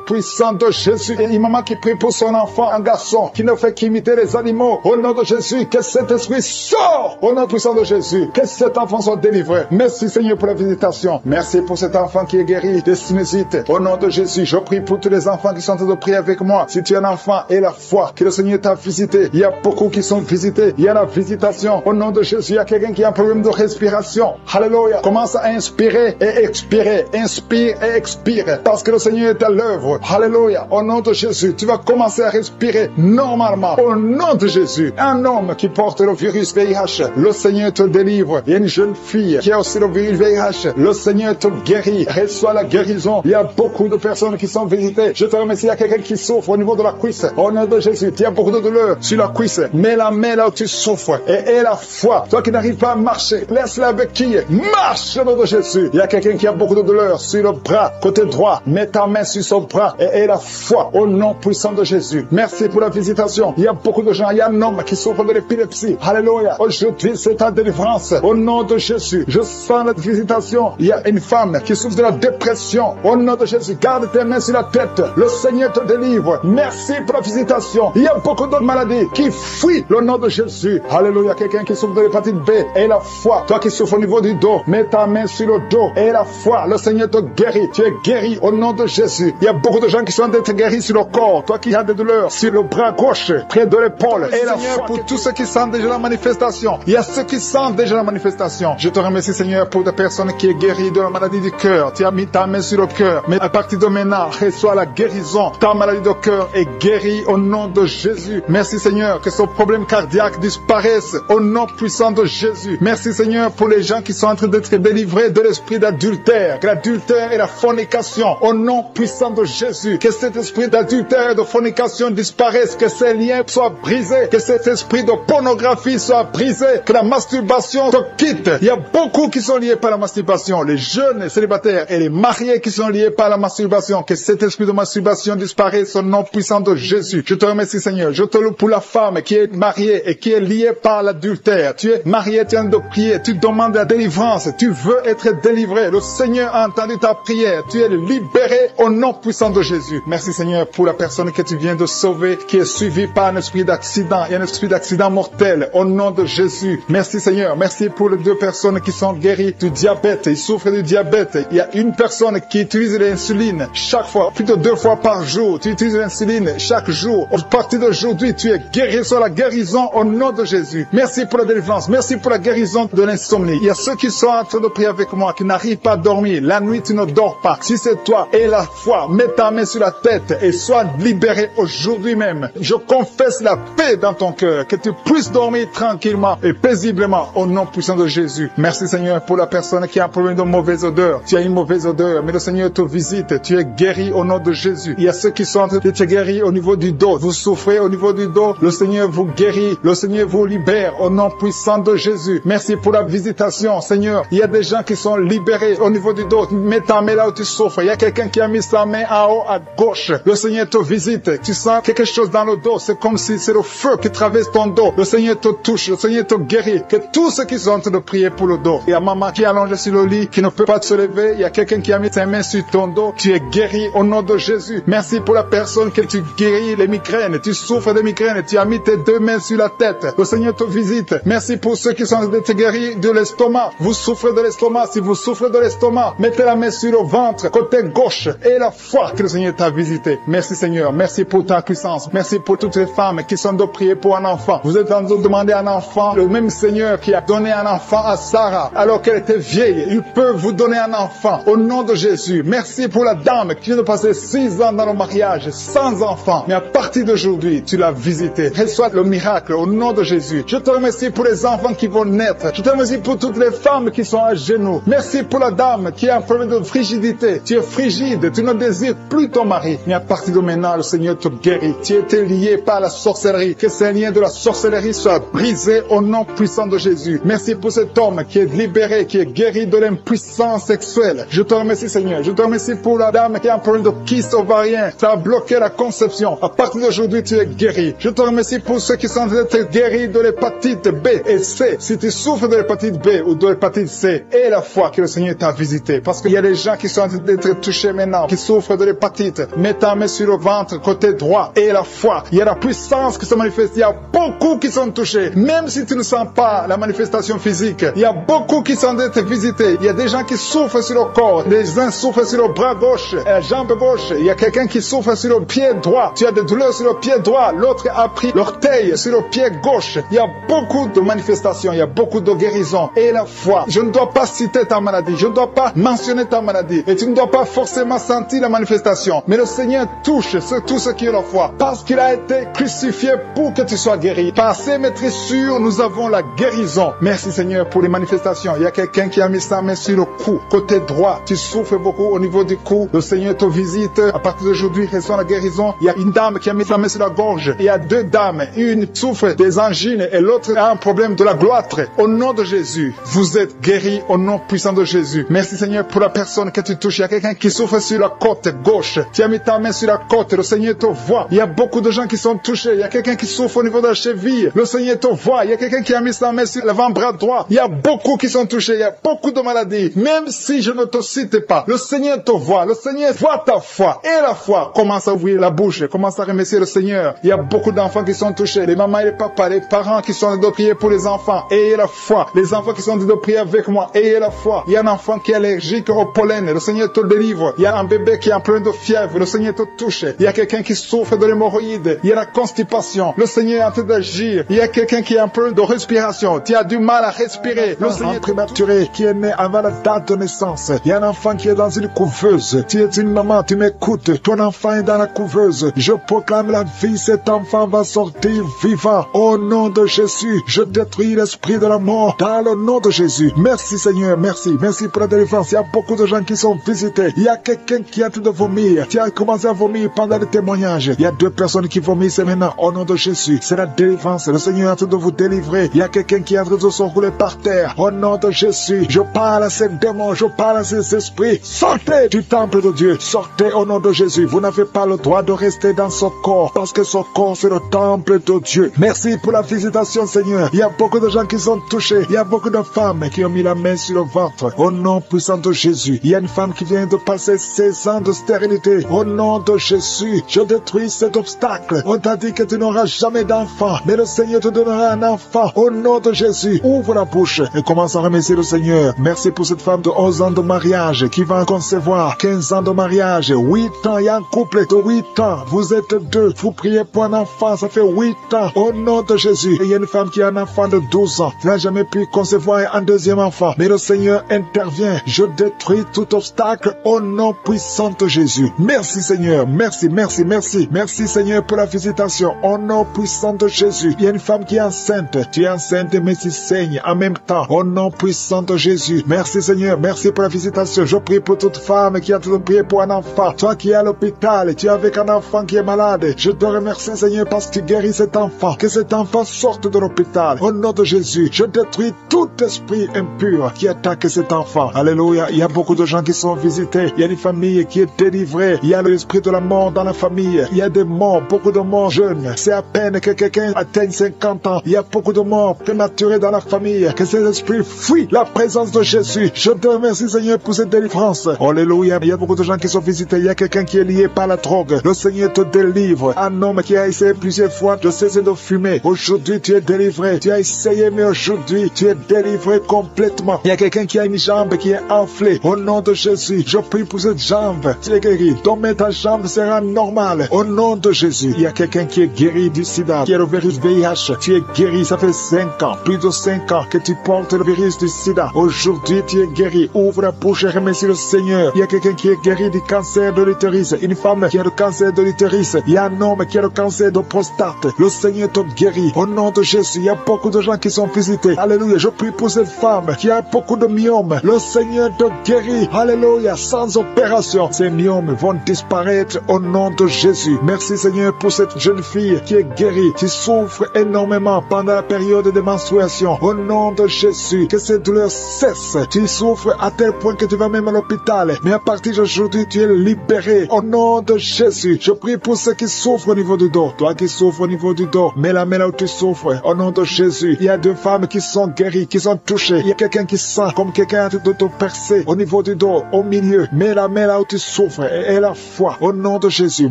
puissant de Jésus. Et une maman qui prie pour son enfant, un garçon qui ne fait qu'imiter les animaux, au nom de Jésus, que cet esprit sort, au nom puissant de Jésus, que cet enfant soit délivré. Merci Seigneur pour la visitation. Merci pour cet enfant qui est guéri de sinusite. Au nom de Jésus, je prie pour tous les enfants qui sont en train de prier avec moi. Si tu es un enfant et la foi, que le Seigneur t'a visité. Il y a beaucoup qui sont visités. Il y a la visitation. Au nom de Jésus, il y a quelqu'un qui a un problème de respiration. Alléluia. Commence à inspirer et expirer. Inspire et expire. Parce que le Seigneur est à l'œuvre. Alléluia. Au nom de Jésus, tu vas commencer à respirer normalement. Au nom de Jésus, un homme qui porte le virus VIH, le Seigneur te délivre. Il y a une jeune fille qui a aussi le virus VIH. Le Seigneur te guérit. Reçois la guérison. Il y a beaucoup de personnes qui sont visitées. Je te remercie. Il y a quelqu'un quelqu'un qui souffre au niveau de la cuisse. Au nom de Jésus, tu as beaucoup de douleur sur la cuisse. Mets la main là où tu souffres et aie la foi. Toi qui n'arrives pas à marcher, laisse la béquille. Marche au nom de Jésus. Il y a quelqu'un qui a beaucoup de douleur sur le bras, côté droit. Mets ta main sur son bras et aie la foi au nom puissant de Jésus. Merci pour la visitation. Il y a beaucoup de gens. Il y a un homme qui souffre de l'épilepsie. Alléluia. Aujourd'hui, c'est ta délivrance. Au nom de Jésus, je sens la visitation. Il y a une femme qui souffre de la dépression. Au nom de Jésus, garde tes mains sur la tête. Le Seigneur te délivre. Merci pour la visitation. Il y a beaucoup d'autres maladies qui fuient le nom de Jésus. Alléluia. Quelqu'un qui souffre de l'hépatite B, aie la foi. Toi qui souffres au niveau du dos, mets ta main sur le dos. Aie la foi. Le Seigneur te guérit. Tu es guéri au nom de Jésus. Il y a beaucoup de gens qui sont en train d'être guéris sur le corps. Toi qui as des douleurs sur le bras gauche, près de l'épaule. Et la foi pour tous ceux qui sentent déjà la manifestation. Il y a ceux qui sentent déjà la manifestation. Je te remercie, Seigneur, pour des personnes qui est guérie de la maladie du cœur. Tu as mis ta main sur le cœur. Mais à partir de maintenant, reçois la guérison. Ta maladie de cœur est guérie au nom de Jésus. Merci, Seigneur, que ce problème cardiaque disparaisse au nom puissant de Jésus. Merci, Seigneur, pour les gens qui sont en train d'être délivrés de l'esprit d'adultère. Que l'adultère et la fornication, au nom puissant de Jésus. Que cet esprit d'adultère et de fornication disparaisse. Que ces liens soient brisés. Que cet esprit de pornographie soit brisé. Que la masturbation te quitte. Il y a beaucoup qui sont liés par la masturbation. Les jeunes célibataires et les mariés qui sont liés par la masturbation. Que cet esprit de masturbation disparaisse au nom puissant de Jésus. Je te remercie, Seigneur. Je te loue pour la femme qui est mariée et qui est liée par l'adultère. Tu es marié, tu es en train de prier. Tu demandes la délivrance. Tu veux être délivré. Le Seigneur a entendu ta prière. Tu es libéré au nom puissant de Jésus. Merci, Seigneur, pour la personne que tu viens de sauver, qui est suivie par un esprit d'accident et un esprit d'accident mortel. Au nom de Jésus. Merci, Seigneur. Merci pour les 2 personnes qui sont guéries du diabète. Ils souffrent du diabète. Il y a une personne qui utilise l'insuline chaque fois, plus de 2 fois par jour. Tu utilises l'insuline chaque jour. À partir d'aujourd'hui, tu es guéri sur la guérison au nom de Jésus. Merci pour la délivrance. Merci pour la guérison de l'insomnie. Il y a ceux qui sont en train de prier avec moi, qui n'arrivent pas à dormir. La nuit, tu ne dors pas. Si c'est toi, aie la foi. Mets ta main sur la tête et sois libéré aujourd'hui même. Je confesse la paix dans ton cœur. Que tu puisses dormir tranquillement et paisiblement au nom puissant de Jésus. Merci, Seigneur, pour la personne qui a un problème de mauvaise odeur. Tu as une mauvaise odeur, mais le Seigneur te visite. Tu es guéri au nom de Jésus. Il y a ceux qui sont en train d'être guéris au niveau du dos. Vous souffrez au niveau du dos. Le Seigneur vous guérit. Le Seigneur vous libère au nom puissant de Jésus. Merci pour la visitation, Seigneur. Il y a des gens qui sont libérés au niveau du dos. Mets ta main là où tu souffres. Il y a quelqu'un qui a mis sa main en haut à gauche. Le Seigneur te visite. Tu sens quelque chose dans le dos. C'est comme si c'est le feu qui traverse ton dos. Le Seigneur te touche. Le Seigneur te guérit. Que tous ceux qui sont en train de prier pour le dos. Il y a maman qui est allongée sur le lit, qui ne peut pas se lever. Il y a quelqu'un qui a mis sa main sur ton dos. Tu es guéri au nom de Jésus. Merci pour la personne que tu guéris les migraines. Tu souffres de migraines. Tu as mis tes 2 mains sur la tête. Le Seigneur te visite. Merci pour ceux qui sont en train d'être guéris de l'estomac. Vous souffrez de l'estomac. Si vous souffrez de l'estomac, mettez la main sur le ventre, côté gauche, et la foi que le Seigneur t'a visité. Merci, Seigneur. Merci pour ta puissance. Merci pour toutes les femmes qui sont de prier pour un enfant. Vous êtes en train de demander un enfant. Le même Seigneur qui a donné un enfant à Sarah alors qu'elle était vieille, il peut vous donner un enfant au nom de Jésus. Merci pour la dame qui vient de passer 6 ans dans le mariage sans enfant. Mais à partir d'aujourd'hui, tu l'as visité. Reçois le miracle au nom de Jésus. Je te remercie pour les enfants qui vont naître. Je te remercie pour toutes les femmes qui sont à genoux. Merci pour la dame qui a un problème de frigidité. Tu es frigide, tu ne désires plus ton mari. Mais à partir de maintenant, le Seigneur te guérit. Tu étais lié par la sorcellerie. Que ces liens de la sorcellerie soient brisés au nom puissant de Jésus. Merci pour cet homme qui est libéré, qui est guéri de l'impuissance sexuelle. Je te remercie, Seigneur. Je te remercie pour la dame qui a un problème de kyste ovarien. Ça a bloqué la conception. À partir d'aujourd'hui, tu es guéri. Je te remercie pour ceux qui sont d'être guéris de l'hépatite B et C. Si tu souffres de l'hépatite B ou de l'hépatite C, aie la foi que le Seigneur t'a visité. Parce qu'il y a des gens qui sont en train d'être touchés maintenant, qui souffrent de l'hépatite. Mets ta main sur le ventre, côté droit, et la foi. Il y a la puissance qui se manifeste. Il y a beaucoup qui sont touchés. Même si tu ne sens pas la manifestation physique, il y a beaucoup qui sont en train d'être visités. Il y a des gens qui souffrent sur le corps. Les uns souffrent sur le bras gauche, la jambe gauche. Il y a quelqu'un qui souffre sur le pied droit. Tu as des douleurs sur le pied droit. L'autre a pris l'orteil sur le pied gauche. Il y a beaucoup de manifestations. Il y a beaucoup de guérisons. Et la foi. Je ne dois pas citer ta maladie. Je ne dois pas mentionner ta maladie. Et tu ne dois pas forcément sentir la manifestation. Mais le Seigneur touche tout ce qui est la foi. Parce qu'il a été crucifié pour que tu sois guéri. Par ses maîtrissures, nous avons la guérison. Merci, Seigneur, pour les manifestations. Il y a quelqu'un qui a mis sa main sur le cou, côté droit. Tu souffres beaucoup au niveau du cou. Le Seigneur te visite. À partir d'aujourd'hui, reçoit la guérison. Il y a une dame qui a mis la main sur la gorge. Il y a deux dames. Une souffre des angines et l'autre a un problème de la gloître. Au nom de Jésus, vous êtes guéris au nom puissant de Jésus. Merci Seigneur pour la personne que tu touches. Il y a quelqu'un qui souffre sur la côte gauche. Tu as mis ta main sur la côte. Le Seigneur te voit. Il y a beaucoup de gens qui sont touchés. Il y a quelqu'un qui souffre au niveau de la cheville. Le Seigneur te voit. Il y a quelqu'un qui a mis sa main sur l'avant-bras droit. Il y a beaucoup qui sont touchés. Il y a beaucoup de maladies. Même si je ne te cite pas, le Seigneur te voit. Le Seigneur voit ta foi. Et la foi commence à ouvrir la bouche. Commence à remercier le Seigneur. Il y a beaucoup d'enfants qui sont touchés. Les mamans et les papas, les parents qui sont en train de prier pour les enfants. Ayez la foi. Les enfants qui sont en train de prier avec moi. Ayez la foi. Il y a un enfant qui est allergique au pollen. Le Seigneur te délivre. Il y a un bébé qui est en plein de fièvre. Le Seigneur te touche. Il y a quelqu'un qui souffre de l'hémorroïde. Il y a la constipation. Le Seigneur est en train d'agir. Il y a quelqu'un qui est en plein de respiration. Tu as du mal à respirer. Le Seigneur prématuré qui est né avant la date de naissance. Il y a un enfant qui est dans une couveuse. Tu es une maman, tu m'écoutes. Ton enfant est dans la couveuse. Je proclame la vie. Cet enfant va sortir vivant. Au nom de Jésus, je détruis l'esprit de la mort dans le nom de Jésus. Merci Seigneur, merci. Merci pour la délivrance. Il y a beaucoup de gens qui sont visités. Il y a quelqu'un qui est en train de vomir. Tu as commencé à vomir pendant le témoignage. Il y a deux personnes qui vomissent maintenant au nom de Jésus. C'est la délivrance. Le Seigneur est en train de vous délivrer. Il y a quelqu'un qui est en train de se rouler par terre. Au nom de Jésus, je parle à ces démons, je parle à ces esprits. Sortez du temple de Dieu. Sortez au nom de Jésus. Vous n'avez pas le droit de rester dans ce corps parce que ce corps c'est le temple de Dieu. Merci pour la visitation Seigneur. Il y a beaucoup de gens qui sont touchés. Il y a beaucoup de femmes qui ont mis la main sur le ventre. Au nom puissant de Jésus. Il y a une femme qui vient de passer 16 ans de stérilité. Au nom de Jésus, je détruis cet obstacle. On t'a dit que tu n'auras jamais d'enfant, mais le Seigneur te donnera un enfant. Au nom de Jésus, ouvre la bouche et commence à remercier le Seigneur. Merci pour cette femme de 11 ans de mariage qui va en concevoir 15 ans de mariage, 8 ans. Il y a un couple de 8 ans. Vous êtes deux. Vous priez pour un enfant. Ça fait 8 ans. Au nom de Jésus. Et il y a une femme qui a un enfant de 12 ans. Elle n'a jamais pu concevoir un deuxième enfant. Mais le Seigneur intervient. Je détruis tout obstacle au nom puissant de Jésus. Merci Seigneur. Merci, merci, merci. Merci Seigneur pour la visitation. Au nom puissant de Jésus. Il y a une femme qui est enceinte. Tu es enceinte mais tu saignes en même temps. Au nom puissant de Jésus. Merci Seigneur. Merci pour la visitation. Je prie pour toute femme qui a tout prié pour un enfant. Toi qui es à l'hôpital, tu es avec un enfant qui est malade. Je te remercie Seigneur parce que tu guéris cet enfant. Que cet enfant sorte de l'hôpital. Au nom de Jésus, je détruis tout esprit impur qui attaque cet enfant. Alléluia. Il y a beaucoup de gens qui sont visités. Il y a une famille qui est délivrée. Il y a l'esprit de la mort dans la famille. Il y a des morts, beaucoup de morts jeunes. C'est à peine que quelqu'un atteigne 50 ans. Il y a beaucoup de morts prématurés dans la famille. Que ces esprits fuient la présence de Jésus. Je te remercie Seigneur pour cette délivrance. Alléluia. Il y a beaucoup de gens qui sont visités. Il y a quelqu'un qui est lié par la drogue. Le Seigneur te délivre. Un homme qui a essayé plusieurs fois de cesser de fumer. Aujourd'hui tu es délivré. Tu as essayé mais aujourd'hui tu es délivré complètement. Il y a quelqu'un qui a une jambe qui est enflée. Au nom de Jésus, je prie pour cette jambe. Tu es guéri. Demain ta jambe sera normale. Au nom de Jésus. Il y a quelqu'un qui est guéri du sida, qui a le virus VIH. Tu es guéri. Ça fait 5 ans, plus de 5 ans que tu portes le virus du sida. Aujourd'hui tu es guéri. Ouvre la bouche et remercie le Seigneur. Il y a quelqu'un qui est guéri du cancer de l'utérus. Une femme qui a le cancer de l'utérus. Il y a un homme qui a le cancer de prostate. Le Seigneur te guérit. Au nom de Jésus, il y a beaucoup de gens qui sont visités. Alléluia. Je prie pour cette femme qui a beaucoup de myomes. Le Seigneur te guérit. Alléluia. Sans opération, ces myomes vont disparaître au nom de Jésus. Merci Seigneur pour cette jeune fille qui est guérie, qui souffre énormément pendant la période de menstruation. Au nom de Jésus, que ces douleurs cessent. Tu souffres à tel point que tu vas même à l'hôpital. Mais à partir d'aujourd'hui, tu es libéré. Au nom de Jésus, je prie pour ceux qui souffrent au niveau du dos. Toi qui souffres au niveau du dos, mets la main là où tu souffres. Au nom de Jésus, il y a deux femmes qui sont guéries, qui sont touchées. Il y a quelqu'un qui sent comme quelqu'un a de te percer au niveau du dos, au milieu. Mets la main là où tu souffres et la foi. Au nom de Jésus,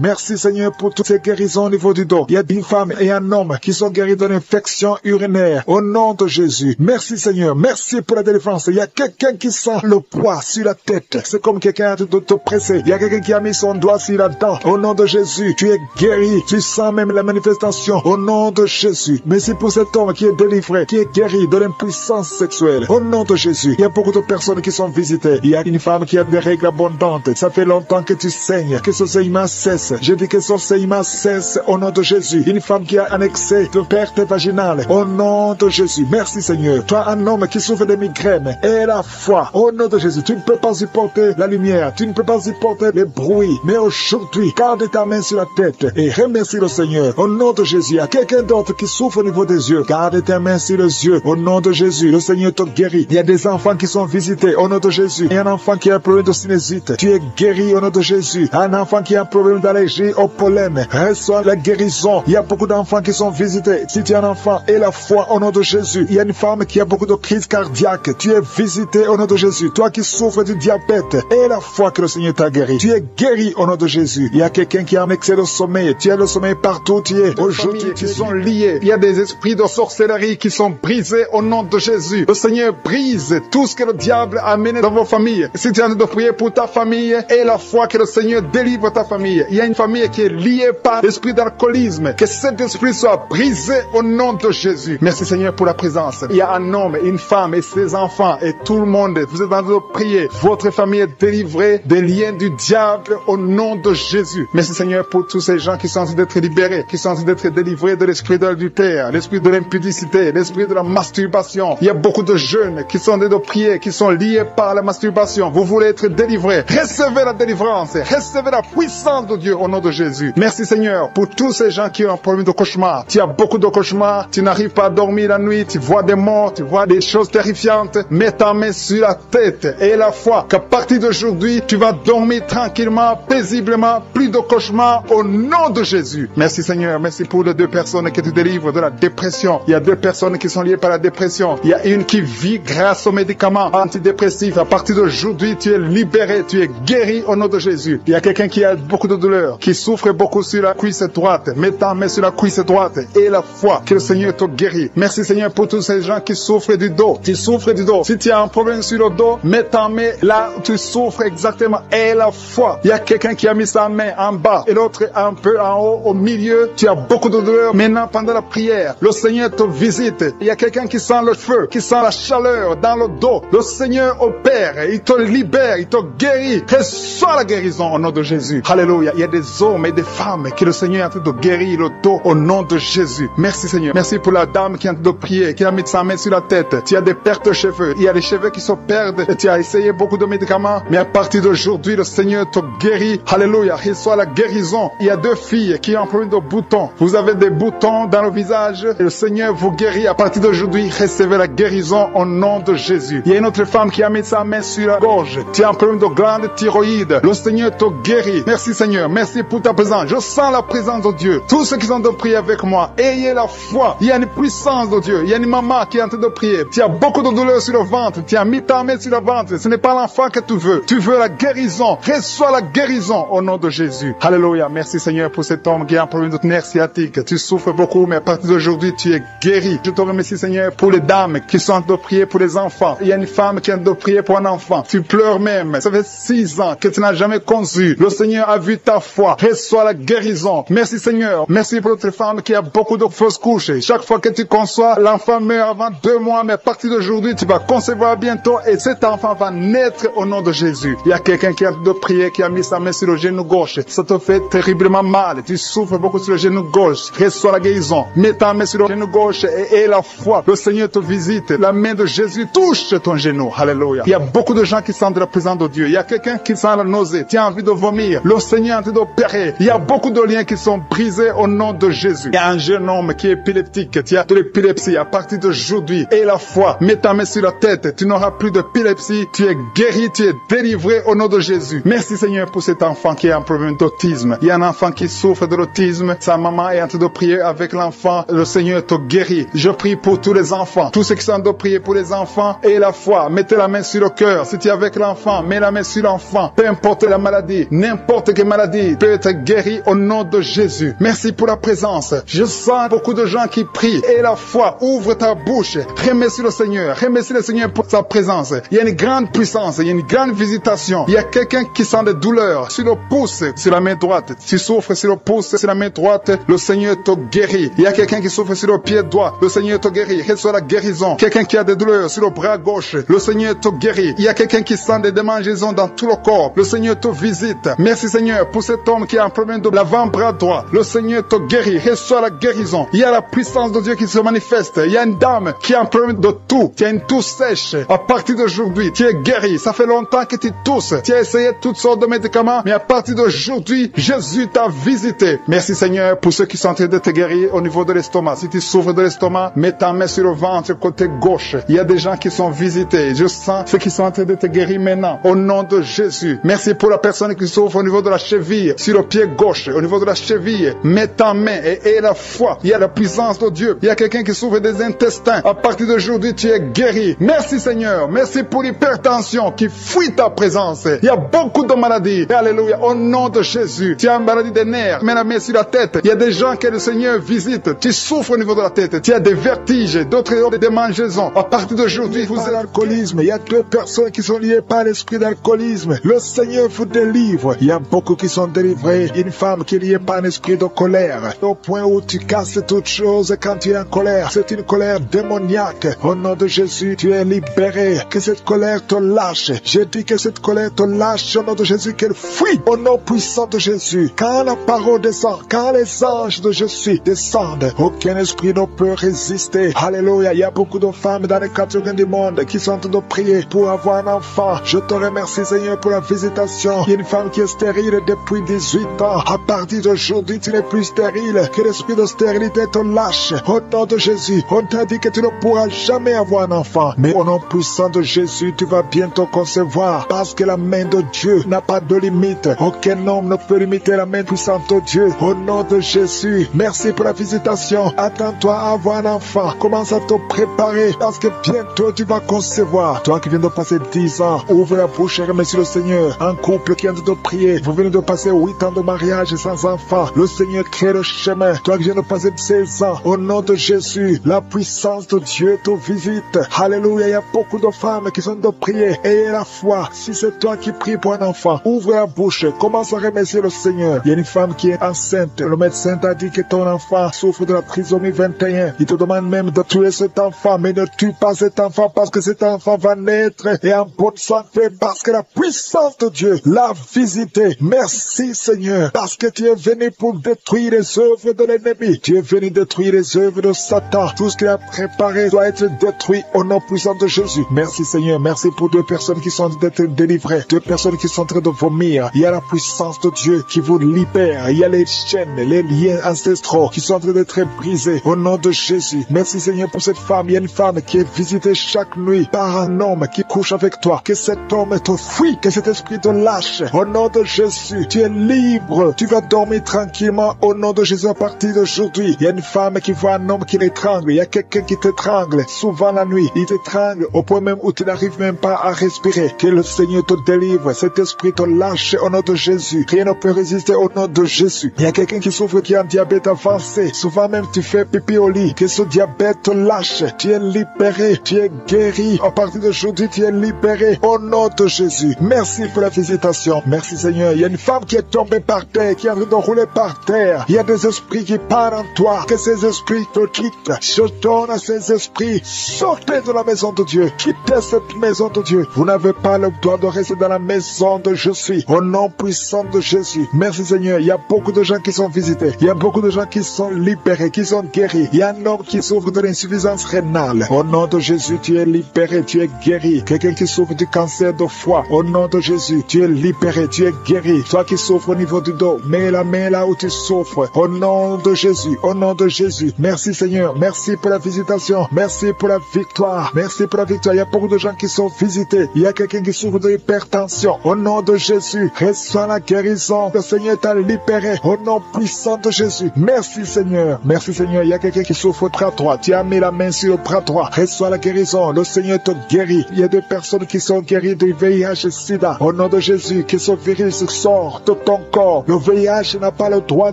merci Seigneur pour toutes ces guérisons au niveau du dos. Il y a une femme et un homme qui sont guéris d'une infection urinaire. Au nom de Jésus, merci Seigneur, merci pour la délivrance. Il y a quelqu'un qui sent le poids sur la tête. C'est comme quelqu'un a de te presser. Il y a quelqu'un qui a mis son doigt sur la dent. Au nom de Jésus, tu es guéri. Tu sens même la manifestation. Au nom de Jésus, merci pour cet homme qui est délivré, qui est guéri de l'impuissance sexuelle. Au nom de Jésus, il y a beaucoup de personnes qui sont visitées. Il y a une femme qui a des règles abondantes. Ça fait longtemps que tu saignes, que ce saignement cesse. Je dis que ce saignement cesse au nom de Jésus. Une femme qui a un excès de perte vaginale. Au nom de Jésus, merci Seigneur. Toi, un homme qui souffre de migraines, et la foi. Au nom de Jésus, tu ne peux pas supporter la lumière. Tu ne peux pas supporter les bruits. Mais au d'aujourd'hui, garde ta main sur la tête et remercie le Seigneur. Au nom de Jésus, il y a quelqu'un d'autre qui souffre au niveau des yeux. Garde ta main sur les yeux. Au nom de Jésus, le Seigneur te guérit. Il y a des enfants qui sont visités. Au nom de Jésus, il y a un enfant qui a un problème de sinusite. Tu es guéri au nom de Jésus. Un enfant qui a un problème d'allergie au pollen. Reçois la guérison. Il y a beaucoup d'enfants qui sont visités. Si tu es un enfant, aie la foi au nom de Jésus. Il y a une femme qui a beaucoup de crises cardiaques. Tu es visité au nom de Jésus. Toi qui souffres du diabète, aie la foi que le Seigneur t'a guéri. Tu es guéri au nom de Jésus. Il y a quelqu'un qui a un excès de sommeil. Tu as le sommeil partout où tu es. Aujourd'hui, qui sont liés. Il y a des esprits de sorcellerie qui sont brisés au nom de Jésus. Le Seigneur brise tout ce que le diable a amené dans vos familles. Si tu es en train de prier pour ta famille, aie la foi que le Seigneur délivre ta famille. Il y a une famille qui est liée par l'esprit d'alcoolisme. Que cet esprit soit brisé au nom de Jésus. Merci Seigneur pour la présence. Il y a un homme, une femme et ses enfants et tout le monde. Vous êtes en train de prier. Votre famille est délivrée des liens du diable au nom de Jésus. Merci Seigneur pour tous ces gens qui sont en train d'être libérés, qui sont en train d'être délivrés de l'esprit de l'adultère, l'esprit de l'impudicité, l'esprit de la masturbation. Il y a beaucoup de jeunes qui sont en train de prier, qui sont liés par la masturbation. Vous voulez être délivrés. Recevez la délivrance. Recevez la puissance de Dieu au nom de Jésus. Merci Seigneur pour tous ces gens qui ont un problème de cauchemar. Tu as beaucoup de cauchemars. Tu n'arrives pas à dormir la nuit. Tu vois des morts. Tu vois des choses terrifiantes. Mets ta main sur la tête et la foi qu'à partir d'aujourd'hui, tu vas dormir tranquillement, paisiblement. Plus de cauchemars au nom de Jésus. Merci Seigneur. Merci pour les 2 personnes qui te délivrent de la dépression. Il y a 2 personnes qui sont liées par la dépression. Il y a une qui vit grâce aux médicaments antidépressifs. À partir d'aujourd'hui, tu es libéré. Tu es guéri au nom de Jésus. Il y a quelqu'un qui a beaucoup de douleur, qui souffre beaucoup sur la cuisse droite. Mets ta main sur la cuisse droite et la foi que le Seigneur te guérit. Merci Seigneur pour tous ces gens qui souffrent du dos. Tu souffres du dos. Si tu as un problème sur le dos, mets ta main là où tu souffres exactement et la foi. Il y a quelqu'un qui a mis sa main en bas et l'autre un peu en haut, au milieu. Tu as beaucoup de douleur. Maintenant, pendant la prière, le Seigneur te visite. Il y a quelqu'un qui sent le feu, qui sent la chaleur dans le dos. Le Seigneur opère. Il te libère. Il te guérit. Reçois la guérison au nom de Jésus. Alléluia. Il y a des hommes et des femmes que le Seigneur est en train de guérir le dos au nom de Jésus. Merci Seigneur. Merci pour la dame qui est en train de prier, qui a mis sa main sur la tête. Tu as des pertes de cheveux. Il y a des cheveux qui se perdent. Et tu as essayé beaucoup de médicaments. Mais à partir d'aujourd'hui, le Seigneur te guérit. Alléluia. Reçois la guérison. Il y a 2 filles qui ont un problème de boutons. Vous avez des boutons dans le visage. Et le Seigneur vous guérit. À partir d'aujourd'hui, recevez la guérison au nom de Jésus. Il y a une autre femme qui a mis sa main sur la gorge. Tu as un problème de glande thyroïde. Le Seigneur te guérit. Merci Seigneur. Merci pour ta présence. Je sens la présence de Dieu. Tous ceux qui sont de prier avec moi, ayez la foi. Il y a une puissance de Dieu. Il y a une maman qui est en train de prier. Tu as beaucoup de douleur sur le ventre. Tu as mis ta main sur le ventre. Ce n'est pas l'enfant que tu veux. Tu veux la guérison. Reçois la guérison au nom de Jésus. Alléluia. Merci Seigneur pour cet homme qui a un problème de nerf sciatique. Tu souffres beaucoup, mais à partir d'aujourd'hui, tu es guéri. Je te remercie Seigneur pour les dames qui sont en train de prier pour les enfants. Il y a une femme qui est en train de prier pour un enfant. Tu pleures même. Ça fait 6 ans que tu n'as jamais conçu. Le Seigneur a vu ta foi. Reçois la guérison. Merci Seigneur. Merci pour notre femme qui a beaucoup de fausses couches. Chaque fois que tu conçois, l'enfant meurt avant 2 mois, mais à partir d'aujourd'hui, tu vas concevoir bientôt et cet enfant va naître au nom de Jésus. Il y a quelqu'un qui est en train de prier, qui a mis sa main sur le genou gauche. Ça te fait terriblement mal. Tu souffres beaucoup sur le genou gauche. Reçois la guérison. Mets ta main sur le genou gauche et la foi. Le Seigneur te visite. La main de Jésus touche ton genou. Alléluia. Il y a beaucoup de gens qui sentent la présence de Dieu. Il y a quelqu'un qui sent la nausée. Tu as envie de vomir. Le Seigneur est en train d'opérer. Il y a beaucoup de liens qui sont brisés au nom de Jésus. Il y a un jeune homme qui est épileptique. Tu as de l'épilepsie à partir d'aujourd'hui. Et la foi. Mets ta main sur la tête. Tu n'auras plus d'épilepsie. Tu es guéri. Tu es délivré au nom de Jésus. Merci Seigneur pour cet enfant qui a un problème d'autisme. Il y a un enfant qui souffre de l'autisme. Sa maman est en train de prier avec l'enfant. Le Seigneur te guérit. Je prie pour tous les enfants. Tous ceux qui sont en train de prier pour les enfants. Et la foi. Mettez la main sur le cœur. Si tu es avec l'enfant, mets la main sur l'enfant. Peu importe la maladie. N'importe quelle maladie peut être guérie au nom de Jésus. Merci pour la présence. Je sens beaucoup de gens qui prient. Et la foi. Ouvre ta bouche. Remercie le Seigneur. Remercie le Seigneur pour sa présence. Il y a une grande puissance. Il y a une grande visitation. Il y a quelqu'un qui sent des douleurs sur le pouce, sur la main droite. Tu souffres sur le pouce, sur la main droite. Le Seigneur te guérit. Il y a quelqu'un qui souffre sur le pied droit. Le Seigneur te guérit. Reçois la guérison. Quelqu'un qui a des douleurs sur le bras gauche. Le Seigneur te guérit. Il y a quelqu'un qui sent des démangeaisons dans tout le corps. Le Seigneur te visite. Merci Seigneur pour cet homme qui a un problème de l'avant-bras droit. Le Seigneur te guérit. Reçois la guérison. Il y a la puissance de Dieu qui se manifeste. Il y a une dame qui a un problème de toux. Tu as une toux sèche. À partir d'aujourd'hui, tu es guéri. Ça fait longtemps que tu tousses. Tu as essayé toutes sortes de médicaments, mais à partir partir d'aujourd'hui, Jésus t'a visité. Merci Seigneur pour ceux qui sont en train de te guérir au niveau de l'estomac. Si tu souffres de l'estomac, mets ta main sur le ventre côté gauche. Il y a des gens qui sont visités. Je sens ceux qui sont en train de te guérir maintenant. Au nom de Jésus. Merci pour la personne qui souffre au niveau de la cheville, sur le pied gauche, au niveau de la cheville. Mets ta main et la foi. Il y a la puissance de Dieu. Il y a quelqu'un qui souffre des intestins. À partir d'aujourd'hui, tu es guéri. Merci Seigneur. Merci pour l'hypertension qui fuit ta présence. Il y a beaucoup de maladies. Alléluia. Au nom de Jésus. Tu as une maladie des nerfs. Mets la main sur la tête. Il y a des gens que le Seigneur visite. Tu souffres au niveau de la tête. Tu as des vertiges, d'autres ont des démangeaisons. À partir d'aujourd'hui, vous êtes l'alcoolisme. Il y a 2 personnes qui sont liées par l'esprit d'alcoolisme. Le Seigneur vous délivre. Il y a beaucoup qui sont délivrés. Une femme qui est liée par un esprit de colère. Au point où tu casses toutes choses quand tu es en colère. C'est une colère démoniaque. Au nom de Jésus, tu es libéré. Que cette colère te lâche. Je dis que cette colère te lâche au nom de Jésus, qu'elle fuit. Au nom puissant de Jésus. Quand la parole descend, quand les anges de Jésus descendent, aucun esprit ne peut résister. Alléluia. Il y a beaucoup de femmes dans les 4 coins du monde qui sont en train de prier pour avoir un enfant. Je te remercie Seigneur pour la visitation. Il y a une femme qui est stérile depuis 18 ans. À partir d'aujourd'hui, tu n'es plus stérile. Que l'esprit de stérilité te lâche. Au nom de Jésus, on t'a dit que tu ne pourras jamais avoir un enfant. Mais au nom puissant de Jésus, tu vas bientôt concevoir. Parce que la main de Dieu n'a pas de limite. Aucun homme ne peut limiter la main puissante de Dieu. Au nom de Jésus, merci pour la visitation. Attends-toi à avoir un enfant. Commence à te préparer parce que bientôt tu vas concevoir. Toi qui viens de passer 10 ans, ouvre la bouche et remercie le Seigneur. Un couple qui vient de prier, vous venez de passer 8 ans de mariage sans enfant. Le Seigneur crée le chemin. Toi qui viens de passer 16 ans, au nom de Jésus, la puissance de Dieu te visite. Alléluia, il y a beaucoup de femmes qui sont de prier. Ayez la foi. Si c'est toi qui pries pour un enfant, ouvre la bouche. Commence à remercier le Seigneur. Il y a une femme qui est enceinte. Le médecin t'a dit que ton enfant souffre de la trisomie 21. Il te demande même de tuer cet enfant, mais ne tue pas cet enfant parce que cet enfant va naître et en bonne santé parce que la puissance de Dieu l'a visité. Merci Seigneur parce que tu es venu pour détruire les œuvres de l'ennemi. Tu es venu détruire les œuvres de Satan. Tout ce qu'il a préparé doit être détruit au nom puissant de Jésus. Merci Seigneur. Merci pour 2 personnes qui sont en train d'être délivrées. 2 personnes qui sont en train de vomir. Il y a la puissance de Dieu qui vous libère. Il y a les chaînes, les liens ancestraux qui sont en train d'être brisés au nom de Jésus. Merci Seigneur pour cette femme. Il y a une femme qui est visitée chaque nuit par un homme qui couche avec toi. Que cet homme te fuit, que cet esprit te lâche. Au nom de Jésus, tu es libre. Tu vas dormir tranquillement au nom de Jésus à partir d'aujourd'hui. Il y a une femme qui voit un homme qui l'étrangle. Il y a quelqu'un qui t'étrangle souvent la nuit. Il t'étrangle au point même où tu n'arrives même pas à respirer. Que le Seigneur te délivre. Cet esprit te lâche au nom de Jésus. Rien ne peut résister au nom de Jésus. Il y a quelqu'un qui souffre qui a un diabète avancé. Souvent même tu fais pipi au lit. Que ce diabète te lâche. Tu es libéré. Tu es guéri. À partir d'aujourd'hui, tu es libéré au nom de Jésus. Merci pour la visitation. Merci Seigneur. Il y a une femme qui est tombée par terre, qui est en train de rouler par terre. Il y a des esprits qui parlent en toi. Que ces esprits te quittent. Je donne à ces esprits. Sortez de la maison de Dieu. Quittez cette maison de Dieu. Vous n'avez pas le droit de rester dans la maison de je suis. Au nom puissant de Jésus. Merci Seigneur. Il y a beaucoup de gens qui sont visités. Il y a beaucoup de gens qui sont libérés, qui sont guéris. Il y a un homme qui souffre de l'insuffisance rénale. Au nom de Jésus, tu es libéré, tu es guéri. Quelqu'un qui souffre du cancer de foie. Au nom de Jésus, tu es libéré, tu es guéri. Toi qui souffres au niveau du dos, mets la main là où tu souffres. Au nom de Jésus, au nom de Jésus. Merci Seigneur. Merci pour la visitation. Merci pour la victoire. Merci pour la victoire. Il y a beaucoup de gens qui sont visités. Il y a quelqu'un qui souffre de l'hypertension. Au nom de Jésus, reçois la guérison. Le Seigneur t'a libéré. Au nom puissant de Jésus. Merci Seigneur. Merci Seigneur. Il y a quelqu'un qui souffre au bras droit. Tu as mis la main sur le bras droit. Reçois la guérison. Le Seigneur te guérit. Il y a des personnes qui sont guéries du VIH-Sida. Au nom de Jésus, que ce virus sort de ton corps. Le VIH n'a pas le droit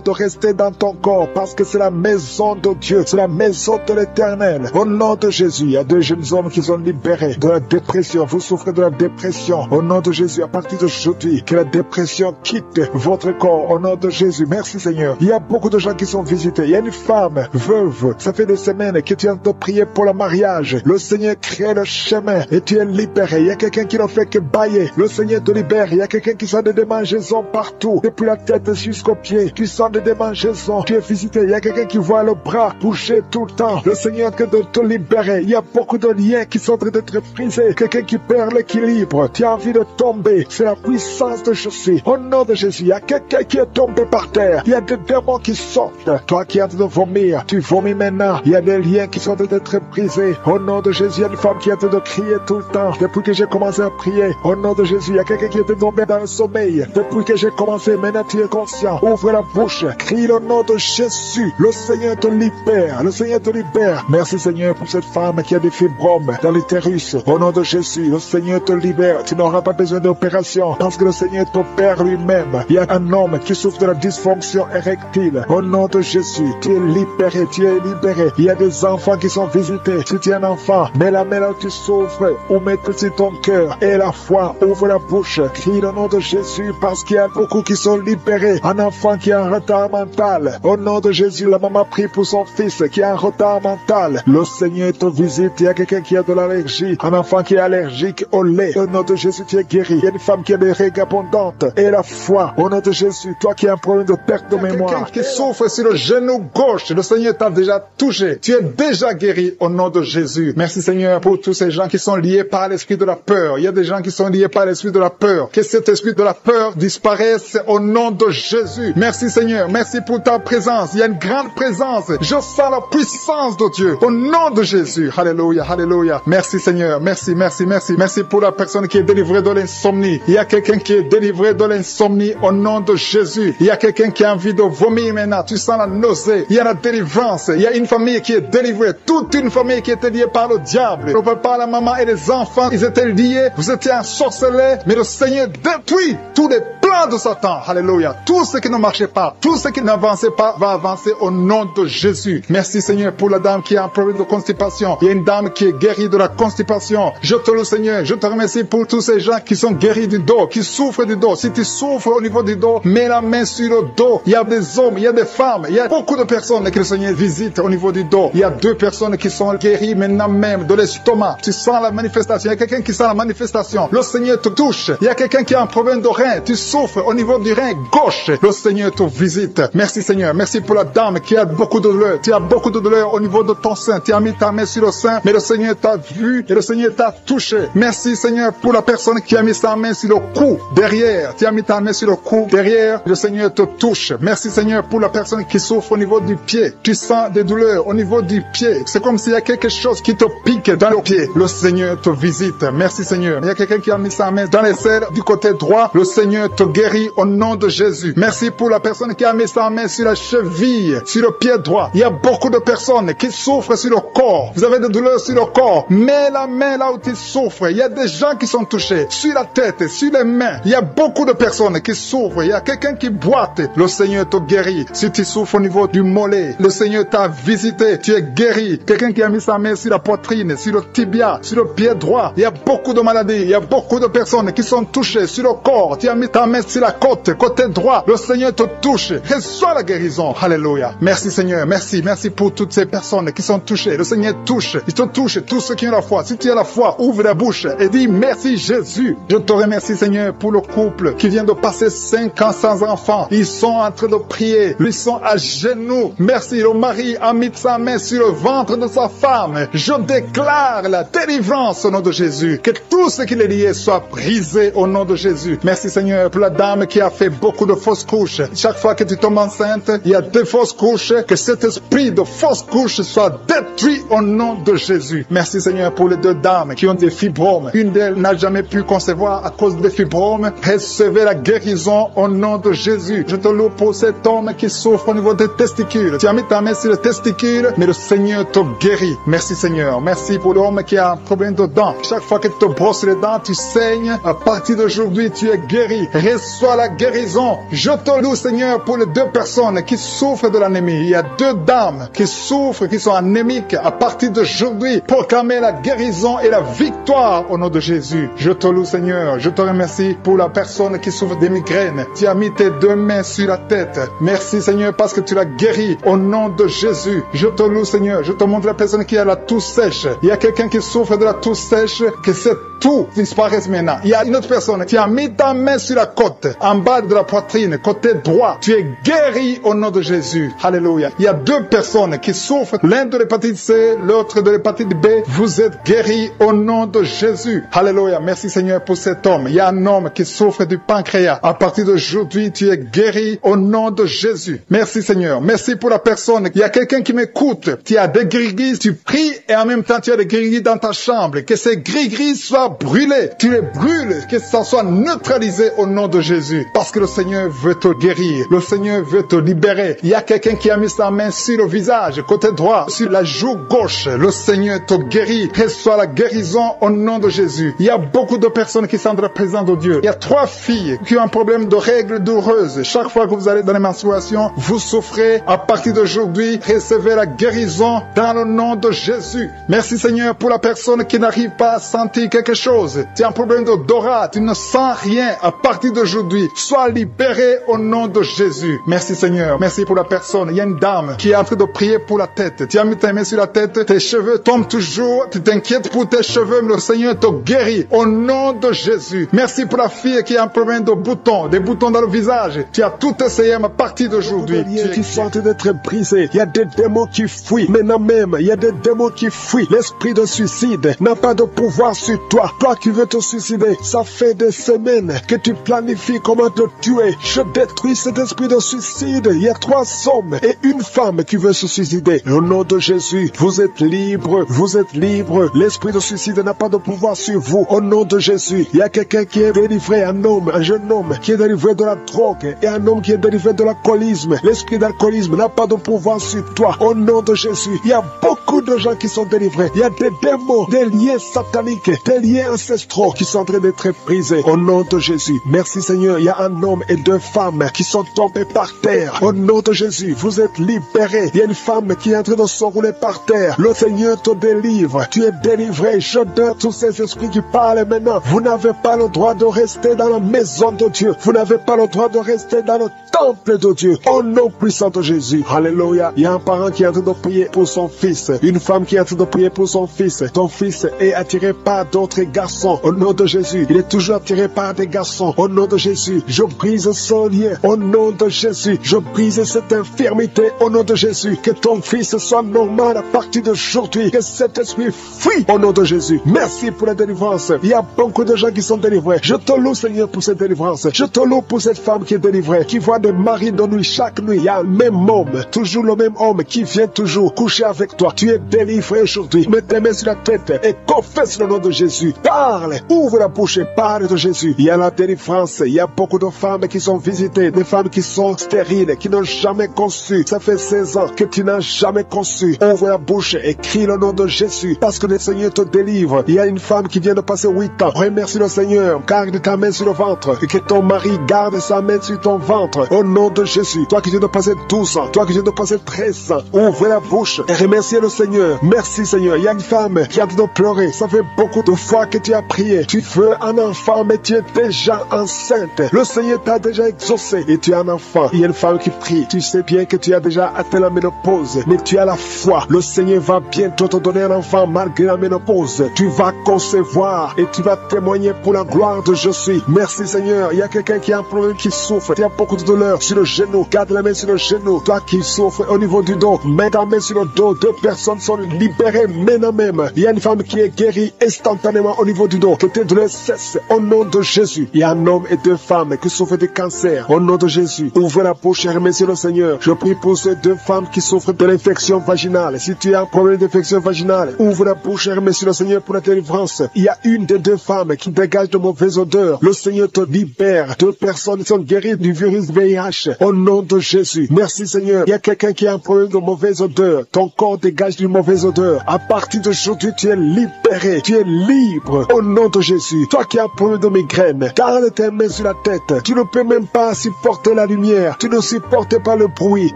de rester dans ton corps parce que c'est la maison de Dieu. C'est la maison de l'Éternel. Au nom de Jésus, il y a 2 jeunes hommes qui sont libérés de la dépression. Vous souffrez de la dépression. Au nom de Jésus, à partir d'aujourd'hui, que la dépression quitte votre corps. Au nom de Jésus, merci Seigneur. Il y a beaucoup de gens qui sont visités. Il y a une femme veuve. Ça fait des semaines que tu es en train de prier pour le mariage. Le Seigneur crée le chemin et tu es libéré. Il y a quelqu'un qui n'a fait que bailler. Le Seigneur te libère. Il y a quelqu'un qui sent des démangeaisons partout, depuis la tête jusqu'aux pieds. Tu sens des démangeaisons. Tu es visité. Il y a quelqu'un qui voit le bras bouger tout le temps. Le Seigneur est de te libérer. Il y a beaucoup de liens qui sont en train d'être brisés. Quelqu'un qui perd l'équilibre. Tu as envie de tomber. C'est la puissance de Jésus. Jésus. Au nom de Jésus, il y a quelqu'un qui est tombé par terre. Il y a des démons qui sortent. Toi qui es en train de vomir, tu vomis maintenant. Il y a des liens qui sont en train d'être brisés. Au nom de Jésus, il y a une femme qui est en train de crier tout le temps. Depuis que j'ai commencé à prier, au nom de Jésus, il y a quelqu'un qui est tombé dans le sommeil. Depuis que j'ai commencé, maintenant tu es conscient. Ouvre la bouche, crie le nom de Jésus. Le Seigneur te libère. Le Seigneur te libère. Merci Seigneur pour cette femme qui a des fibromes dans l'utérus. Au nom de Jésus, le Seigneur te libère. Tu n'auras pas besoin d'opération parce que le Seigneur t'opère lui-même. Il y a un homme qui souffre de la dysfonction érectile. Au nom de Jésus, tu es libéré, tu es libéré. Il y a des enfants qui sont visités. Si tu es un enfant, mets la main là où tu souffres ou mets-le sur ton cœur. Et la foi, ouvre la bouche, crie le nom de Jésus parce qu'il y a beaucoup qui sont libérés. Un enfant qui a un retard mental. Au nom de Jésus, la maman prie pour son fils qui a un retard mental. Le Seigneur te visite. Il y a quelqu'un qui a de l'allergie. Un enfant qui est allergique au lait. Au nom de Jésus, tu es guéri. Il y a une femme qui a des règles abondantes. Et la foi. Au nom de Jésus, toi qui as un problème de perte de mémoire. Quelqu'un qui souffre sur le genou gauche. Le Seigneur t'a déjà touché. Tu es déjà guéri au nom de Jésus. Merci Seigneur pour tous ces gens qui sont liés par l'esprit de la peur. Il y a des gens qui sont liés par l'esprit de la peur. Que cet esprit de la peur disparaisse au nom de Jésus. Merci Seigneur. Merci pour ta présence. Il y a une grande présence. Je sens la puissance de Dieu. Au nom de Jésus. Alléluia. Alléluia. Merci Seigneur. Merci, merci, merci. Merci pour la personne qui est délivrée de l'insomnie. Il y a quelqu'un qui est délivré de l'insomnie au nom de Jésus. Il y a quelqu'un qui a envie de vomir maintenant. Tu sens la nausée. Il y a la délivrance. Il y a une famille qui est délivrée. Toute une famille qui était liée par le diable. Le papa, la maman et les enfants, ils étaient liés. Vous étiez ensorcelés. Mais le Seigneur détruit tous les plans de Satan. Alléluia. Tout ce qui ne marchait pas, tout ce qui n'avançait pas va avancer au nom de Jésus. Merci Seigneur pour la dame qui a un problème de constipation. Il y a une dame qui est guérie de la constipation. Je te loue Seigneur. Je te remercie pour tous ces gens qui sont guéris du dos, qui souffrent du dos. Si tu souffres au niveau du dos, mets la main sur le dos. Il y a des hommes, il y a des femmes, il y a beaucoup de personnes que le Seigneur visite au niveau du dos. Il y a 2 personnes qui sont guéries maintenant même de l'estomac. Tu sens la manifestation. Il y a quelqu'un qui sent la manifestation. Le Seigneur te touche. Il y a quelqu'un qui a un problème de rein. Tu souffres au niveau du rein gauche. Le Seigneur te visite. Merci Seigneur. Merci pour la dame qui a beaucoup de douleur. Tu as beaucoup de douleur au niveau de ton sein. Tu as mis ta main sur le sein, mais le Seigneur t'a vu et le Seigneur t'a touché. Merci Seigneur pour la personne qui a mis sa main sur le cou derrière. Tu as mis ta main sur le cou derrière. Le Seigneur te touche. Merci Seigneur pour la personne qui souffre au niveau du pied. Tu sens des douleurs au niveau du pied. C'est comme s'il y a quelque chose qui te pique dans le pied. Le Seigneur te visite. Merci Seigneur. Il y a quelqu'un qui a mis sa main dans les selles du côté droit. Le Seigneur te guérit au nom de Jésus. Merci pour la personne qui a mis sa main sur la cheville, sur le pied droit. Il y a beaucoup de personnes qui souffrent sur le corps. Vous avez des douleurs sur le corps. Mets la main là où tu souffres. Il y a des gens qui sont touchés sur la tête, sur les mains. Il y a beaucoup de personnes qui souffrent. Il y a quelqu'un qui boite. Le Seigneur te guérit. Si tu souffres au niveau du mollet, le Seigneur t'a visité. Tu es guéri. Quelqu'un qui a mis sa main sur la poitrine, sur le tibia, sur le pied droit. Il y a beaucoup de maladies. Il y a beaucoup de personnes qui sont touchées sur le corps. Tu as mis ta main sur la côte, côté droit. Le Seigneur te touche. Reçois la guérison. Alléluia. Merci Seigneur. Merci. Merci pour toutes ces personnes qui sont touchées. Le Seigneur touche. Il te touche. Tous ceux qui ont la foi. Si tu as la foi, ouvre la bouche et dis merci Jésus. Je te remercie Seigneur pour le couple qui vient de passer 5 ans sans enfant. Ils sont en train de prier. Ils sont à genoux. Merci. Le mari a mis sa main sur le ventre de sa femme. Je déclare la délivrance au nom de Jésus. Que tout ce qui est lié soit brisé au nom de Jésus. Merci Seigneur pour la dame qui a fait beaucoup de fausses couches. Chaque fois que tu tombes enceinte, il y a 2 fausses couches. Que cet esprit de fausses couches soit détruit au nom de Jésus. Merci Seigneur pour les 2 dames qui ont des fibromes. Une d'elles n'a jamais pu concevoir à cause des fibromes. Recevez la guérison au nom de Jésus. Je te loue pour cet homme qui souffre au niveau des testicules. Tu as mis ta main sur les testicules, mais le Seigneur te guérit. Merci Seigneur. Merci pour l'homme qui a un problème de dents. Chaque fois que tu te brosses les dents, tu saignes. À partir d'aujourd'hui, tu es guéri. Reçois la guérison. Je te loue Seigneur pour les 2 personnes qui souffrent de l'anémie. Il y a 2 dames qui souffrent, qui sont anémiques. À partir d'aujourd'hui, proclamez la guérison et la victoire au nom de Jésus. Je te loue Seigneur. Je te remercie pour la personne qui souffre des migraines. Tu as mis tes 2 mains sur la tête. Merci Seigneur parce que tu l'as guéri au nom de Jésus. Je te loue Seigneur. Je te montre la personne qui a la toux sèche. Il y a quelqu'un qui souffre de la toux sèche, que cette toux disparaisse maintenant. Il y a une autre personne qui a mis ta main sur la côte. côte, en bas de la poitrine, côté droit. Tu es guéri au nom de Jésus. Alléluia. Il y a deux personnes qui souffrent, l'un de l'hépatite C, l'autre de l'hépatite B. Vous êtes guéris au nom de Jésus. Alléluia. Merci Seigneur pour cet homme. Il y a un homme qui souffre du pancréas. À partir d'aujourd'hui, tu es guéri au nom de Jésus. Merci Seigneur. Merci pour la personne. Il y a quelqu'un qui m'écoute. Tu as des gris-gris, tu pries et en même temps tu as des gris-gris dans ta chambre. Que ces gris-gris soient brûlés. Tu les brûles. Que ça soit neutralisé au nom de Jésus. Parce que le Seigneur veut te guérir. Le Seigneur veut te libérer. Il y a quelqu'un qui a mis sa main sur le visage, côté droit, sur la joue gauche. Le Seigneur te guérit. Reçois la guérison au nom de Jésus. Il y a beaucoup de personnes qui sont dans la présence de Dieu. Il y a 3 filles qui ont un problème de règles douloureuses. Chaque fois que vous allez dans les menstruations, vous souffrez. À partir d'aujourd'hui, recevez la guérison dans le nom de Jésus. Merci Seigneur pour la personne qui n'arrive pas à sentir quelque chose. Tu as un problème d'odorat, tu ne sens rien. À partir d'aujourd'hui, sois libéré au nom de Jésus. Merci Seigneur. Merci pour la personne. Il y a une dame qui est en train de prier pour la tête. Tu as mis ta main sur la tête, tes cheveux tombent toujours. Tu t'inquiètes pour tes cheveux, mais le Seigneur te guérit au nom de Jésus. Merci pour la fille qui a un problème de boutons, des boutons dans le visage. Tu as tout essayé à partir d'aujourd'hui. Qui sont d'être brisés. Il y a des démons qui fuient. Maintenant même, il y a des démons qui fuient. L'esprit de suicide n'a pas de pouvoir sur toi. Toi qui veux te suicider, ça fait des semaines que tu planifies comment te tuer. Je détruis cet esprit de suicide. Il y a 3 hommes et une femme qui veut se suicider. Au nom de Jésus, vous êtes libres. Vous êtes libres. L'esprit de suicide n'a pas de pouvoir sur vous. Au nom de Jésus, il y a quelqu'un qui est délivré, un homme, un jeune homme qui est délivré de la drogue et un homme qui est délivré de l'alcoolisme. L'esprit d'alcoolisme n'a pas de pouvoir sur toi. Au nom de Jésus, il y a beaucoup de gens qui sont délivrés. Il y a des démons, des liens sataniques, des liens ancestraux qui sont en train d'être brisés. Au nom de Jésus, merci Seigneur. Il y a un homme et 2 femmes qui sont tombés par terre. Au nom de Jésus, vous êtes libérés. Il y a une femme qui est en train de s'enrouler par terre. Le Seigneur te délivre. Tu es délivré. Je donne tous ces esprits qui parlent maintenant. Vous n'avez pas le droit de rester dans la maison de Dieu. Vous n'avez pas le droit de rester dans le temple de Dieu. Au nom puissant de Jésus. Alléluia. Il y a un parent qui est en train de prier pour son fils. Une femme qui est en train de prier pour son fils. Ton fils est attiré par d'autres garçons. Au nom de Jésus. Il est toujours attiré par des garçons. Au nom de Jésus. Je brise son lien. Au nom de Jésus. Je brise cette infirmité. Au nom de Jésus. Que ton fils soit normal à partir d'aujourd'hui. Que cet esprit fuit. Au nom de Jésus. Merci pour la délivrance. Il y a beaucoup de gens qui sont délivrés. Je te loue Seigneur pour cette délivrance. Je te loue pour cette femme qui est délivrée. Qui voit des maris de nuit chaque nuit. Il y a le même homme. Toujours le même homme qui vient toujours coucher avec toi. Tu es délivré aujourd'hui. Mets tes mains sur la tête et confesse le nom de Jésus. Parle. Ouvre la bouche et parle de Jésus. Il y a la délivrance. Il y a beaucoup de femmes qui sont visitées. Des femmes qui sont stériles, qui n'ont jamais conçu. Ça fait 16 ans que tu n'as jamais conçu. Ouvre la bouche et crie le nom de Jésus. Parce que le Seigneur te délivre. Il y a une femme qui vient de passer 8 ans. Remercie le Seigneur. Garde ta main sur le ventre. Et que ton mari garde sa main sur ton ventre. Au nom de Jésus. Toi qui viens de passer 12 ans. Toi qui viens de passer 13 ans. Ouvre la bouche et remercie le Seigneur. Merci Seigneur. Il y a une femme qui a de pleurer. Ça fait beaucoup de fois que tu as prié. Tu veux un enfant mais tu es déjà enceinte. Le Seigneur t'a déjà exaucé et tu as un enfant. Il y a une femme qui prie. Tu sais bien que tu as déjà atteint la ménopause. Mais tu as la foi. Le Seigneur va bientôt te donner un enfant malgré la ménopause. Tu vas concevoir et tu vas témoigner pour la gloire de Je suis. Merci Seigneur. Il y a quelqu'un qui a un problème, qui souffre. Tu as beaucoup de douleur sur le genou. Garde la main sur le genou. Toi qui souffres au niveau du dos, mets ta main sur le dos. 2 personnes sont libérées maintenant même. Il y a une femme qui est guérie instantanément au niveau du dos. Que tes douleurs cessent au nom de Jésus. Il y a un homme et 2 femmes qui souffrent de cancer au nom de Jésus. Ouvre la bouche et remercie le Seigneur. Je prie pour ces 2 femmes qui souffrent de l'infection vaginale. Si tu as un problème d'infection vaginale, ouvre la bouche et remercie le Seigneur pour la délivrance. Il y a une des 2 femmes qui dégage de mauvaises odeurs. Le Seigneur te libère. 2 personnes sont guéries du virus VIH au nom de Jésus. Merci Seigneur. Il y a quelqu'un qui a un problème de mauvaise odeur. Ton corps dégage d'une mauvaise odeur. À partir d'aujourd'hui, tu es libéré. Tu es libre au nom de Jésus. Toi qui as un problème de migraine, garde tes mains sur la tête. Tu ne peux même pas supporter la lumière. Tu ne supportes pas le bruit.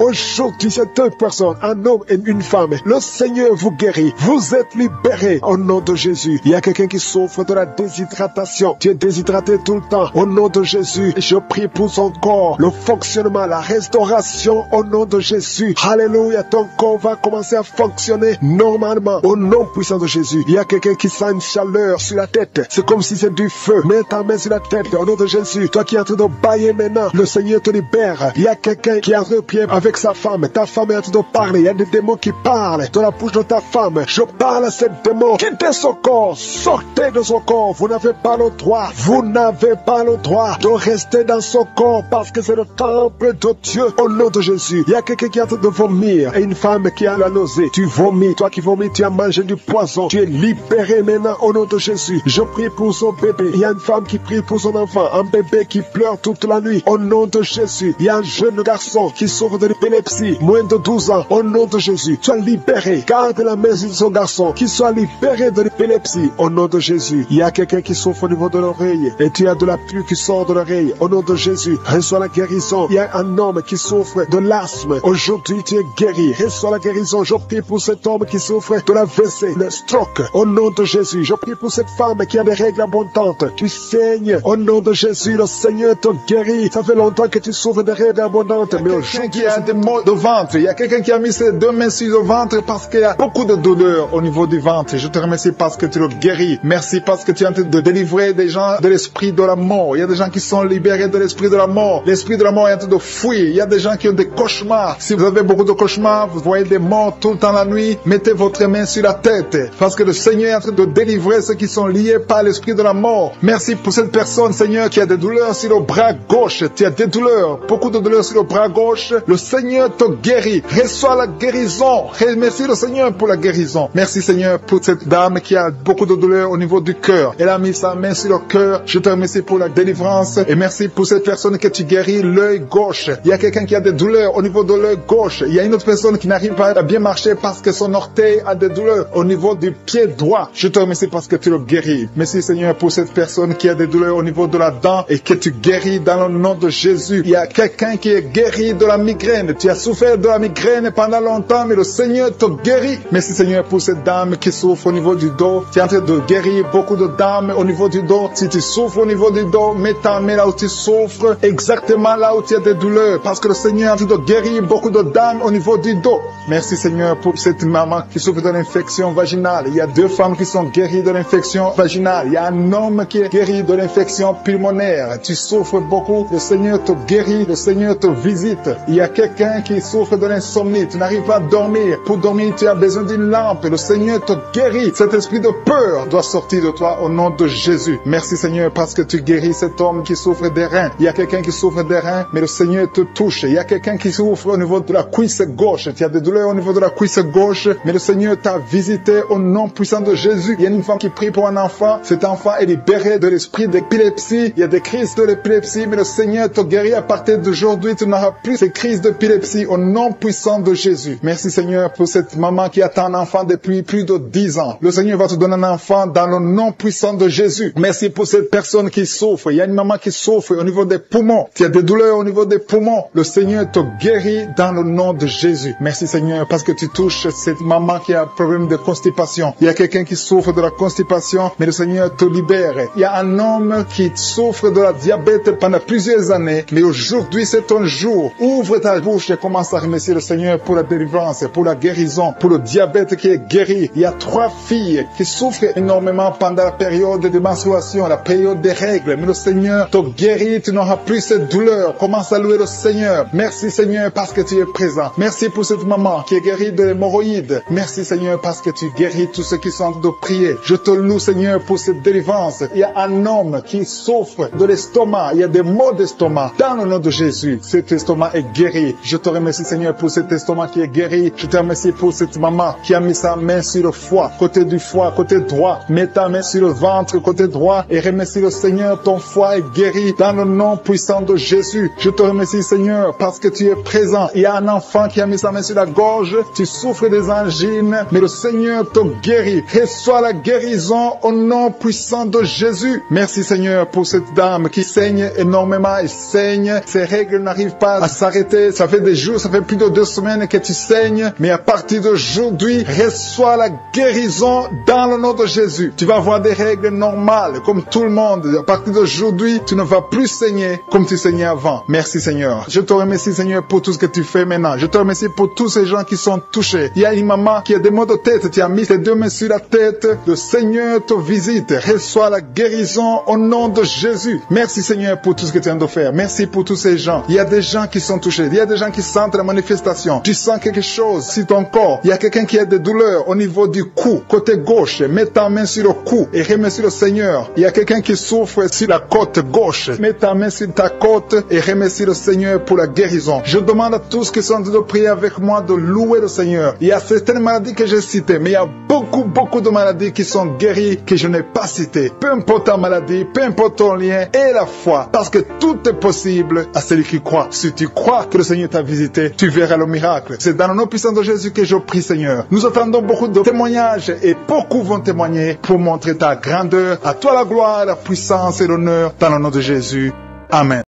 Aujourd'hui, c'est 2 personnes, un homme et une femme. Le Seigneur vous guérit. Vous êtes libérés au nom de Jésus. Il y a quelqu'un qui souffre de la déshydratation. Tu es déshydraté tout le temps. Au nom de Jésus, je prie pour son corps, le fonctionnement, la restauration au nom de Jésus. Alléluia, ton corps va commencer à fonctionner normalement au nom puissant de Jésus. Il y a quelqu'un qui sent une chaleur sur la tête. C'est comme si c'est du feu. Mets ta main sur la tête au nom de Jésus. Jésus, toi qui es en train de bailler maintenant, le Seigneur te libère. Il y a quelqu'un qui a repris avec sa femme. Ta femme est en train de parler. Il y a des démons qui parlent de la bouche de ta femme. Je parle à cette démon. Quittez son corps. Sortez de son corps. Vous n'avez pas le droit. Vous n'avez pas le droit de rester dans son corps parce que c'est le temple de Dieu. Au nom de Jésus. Il y a quelqu'un qui est en train de vomir et une femme qui a la nausée. Tu vomis. Toi qui vomis, tu as mangé du poison. Tu es libéré maintenant au nom de Jésus. Je prie pour son bébé. Il y a une femme qui prie pour son enfant. Un bébé qui pleure toute la nuit. Au nom de Jésus. Il y a un jeune garçon qui souffre de l'épilepsie. Moins de 12 ans. Au nom de Jésus. Sois libéré. Garde la main sur son garçon. Qu'il soit libéré de l'épilepsie. Au nom de Jésus. Il y a quelqu'un qui souffre au niveau de l'oreille. Et tu as de la pluie qui sort de l'oreille. Au nom de Jésus. Reçois la guérison. Il y a un homme qui souffre de l'asthme. Aujourd'hui, tu es guéri. Reçois la guérison. Je prie pour cet homme qui souffre de la WC, le stroke. Au nom de Jésus. Je prie pour cette femme qui a des règles abondantes. Tu saignes. Au nom de Jésus, le Seigneur te guérit. Ça fait longtemps que tu souffres de règles abondantes. Mais aujourd'hui, il y a des maux de ventre. Il y a quelqu'un qui a mis ses deux mains sur le ventre parce qu'il y a beaucoup de douleur au niveau du ventre. Je te remercie parce que tu le guéris. Merci parce que tu es en train de délivrer des gens de l'esprit de la mort. Il y a des gens qui sont libérés de l'esprit de la mort. L'esprit de la mort est en train de fuir. Il y a des gens qui ont des cauchemars. Si vous avez beaucoup de cauchemars, vous voyez des morts tout le temps la nuit, mettez votre main sur la tête parce que le Seigneur est en train de délivrer ceux qui sont liés par l'esprit de la mort. Merci pour cette personne, Seigneur, qui a des douleurs sur le bras gauche. Tu as des douleurs, beaucoup de douleurs sur le bras gauche. Le Seigneur te guérit. Reçois la guérison. Remercie le Seigneur pour la guérison. Merci, Seigneur, pour cette dame qui a beaucoup de douleurs au niveau du cœur. Elle a mis sa main sur le cœur. Je te remercie pour la délivrance et merci pour cette personne que tu guéris l'œil gauche. Il y a quelqu'un qui a des douleurs au niveau de l'œil gauche. Il y a une autre personne qui n'arrive pas à bien marcher parce que son orteil a des douleurs au niveau du pied droit. Je te remercie parce que tu le guéris. Merci, Seigneur, pour cette personne qui a des douleurs au niveau de la dent et que tu guéris dans le nom de Jésus. Il y a quelqu'un qui est guéri de la migraine. Tu as souffert de la migraine pendant longtemps, mais le Seigneur te guérit. Merci, Seigneur, pour cette dame qui souffre au niveau du dos. Tu es en train de guérir beaucoup de dames au niveau du dos. Si tu souffres au niveau du dos, mets ta main là où tu souffres, exactement là où tu as des douleurs, parce que le Seigneur est en train de guérir beaucoup de dames au niveau du dos. Merci, Seigneur, pour cette maman qui souffre de l'infection vaginale. Il y a deux femmes qui sont guéries de l'infection vaginale. Il y a un homme qui est guéri de l'infection pulmonaire. Tu souffres beaucoup, le Seigneur te guérit, le Seigneur te visite. Il y a quelqu'un qui souffre de l'insomnie. Tu n'arrives pas à dormir. Pour dormir, tu as besoin d'une lampe. Le Seigneur te guérit. Cet esprit de peur doit sortir de toi au nom de Jésus. Merci, Seigneur, parce que tu guéris cet homme qui souffre des reins. Il y a quelqu'un qui souffre des reins, mais le Seigneur te touche. Il y a quelqu'un qui souffre au niveau de la cuisse gauche. Tu as des douleurs au niveau de la cuisse gauche, mais le Seigneur t'a visité au nom puissant de Jésus. Il y a une femme qui prie pour un enfant. Cet enfant est libéré de l'esprit d'épilepsie. Il y a des crises de l'épilepsie, mais le Seigneur te guérit. À partir d'aujourd'hui, tu n'auras plus ces crises d'épilepsie au nom puissant de Jésus. Merci, Seigneur, pour cette maman qui attend un enfant depuis plus de 10 ans. Le Seigneur va te donner un enfant dans le nom puissant de Jésus. Merci pour cette personne qui souffre. Il y a une maman qui souffre au niveau des poumons. Tu as des douleurs au niveau des poumons. Le Seigneur te guérit dans le nom de Jésus. Merci, Seigneur, parce que tu touches cette maman qui a un problème de constipation. Il y a quelqu'un qui souffre de la constipation, mais le Seigneur te libère. Il y a un homme qui souffre de la diabète pendant plusieurs années, mais aujourd'hui c'est ton jour. Ouvre ta bouche et commence à remercier le Seigneur pour la délivrance, pour la guérison, pour le diabète qui est guéri. Il y a 3 filles qui souffrent énormément pendant la période de menstruation, la période des règles, mais le Seigneur te guérit, tu n'auras plus cette douleur. Commence à louer le Seigneur. Merci, Seigneur, parce que tu es présent. Merci pour cette maman qui est guérie de l'hémorroïde. Merci, Seigneur, parce que tu guéris tous ceux qui sont en train de prier. Je te loue, Seigneur, pour cette délivrance. Il y a un homme qui souffre de l'estomac. Il y a des maux d'estomac. Dans le nom de Jésus, cet estomac est guéri. Je te remercie, Seigneur, pour cet estomac qui est guéri. Je te remercie pour cette maman qui a mis sa main sur le foie, côté du foie, côté droit. Mets ta main sur le ventre, côté droit, et remercie le Seigneur. Ton foie est guéri dans le nom puissant de Jésus. Je te remercie, Seigneur, parce que tu es présent. Il y a un enfant qui a mis sa main sur la gorge. Tu souffres des angines, mais le Seigneur te guérit. Reçois la guérison au nom puissant de Jésus. Merci, Seigneur, pour cette dame qui saigne énormément et saigne. Ses règles n'arrivent pas à s'arrêter. Ça fait des jours, ça fait plus de 2 semaines que tu saignes, mais à partir d'aujourd'hui, reçois la guérison dans le nom de Jésus. Tu vas avoir des règles normales, comme tout le monde. À partir d'aujourd'hui, tu ne vas plus saigner comme tu saignais avant. Merci, Seigneur. Je te remercie, Seigneur, pour tout ce que tu fais maintenant. Je te remercie pour tous ces gens qui sont touchés. Il y a une maman qui a des maux de tête. Tu as mis tes 2 mains sur la tête. Le Seigneur te visite. Reçois la guérison au nom de Jésus. Jésus. Merci Seigneur pour tout ce que tu viens de faire. Merci pour tous ces gens. Il y a des gens qui sont touchés. Il y a des gens qui sentent la manifestation. Tu sens quelque chose sur ton corps. Il y a quelqu'un qui a des douleurs au niveau du cou, côté gauche. Mets ta main sur le cou et remercie le Seigneur. Il y a quelqu'un qui souffre sur la côte gauche. Mets ta main sur ta côte et remercie le Seigneur pour la guérison. Je demande à tous qui sont en train de prier avec moi de louer le Seigneur. Il y a certaines maladies que j'ai citées, mais il y a beaucoup de maladies qui sont guéries que je n'ai pas citées. Peu importe ta maladie, peu importe ton lien et la foi, parce que tout est possible à celui qui croit. Si tu crois que le Seigneur t'a visité, tu verras le miracle. C'est dans le nom puissant de Jésus que je prie, Seigneur. Nous attendons beaucoup de témoignages et beaucoup vont témoigner pour montrer ta grandeur. À toi la gloire, la puissance et l'honneur dans le nom de Jésus. Amen.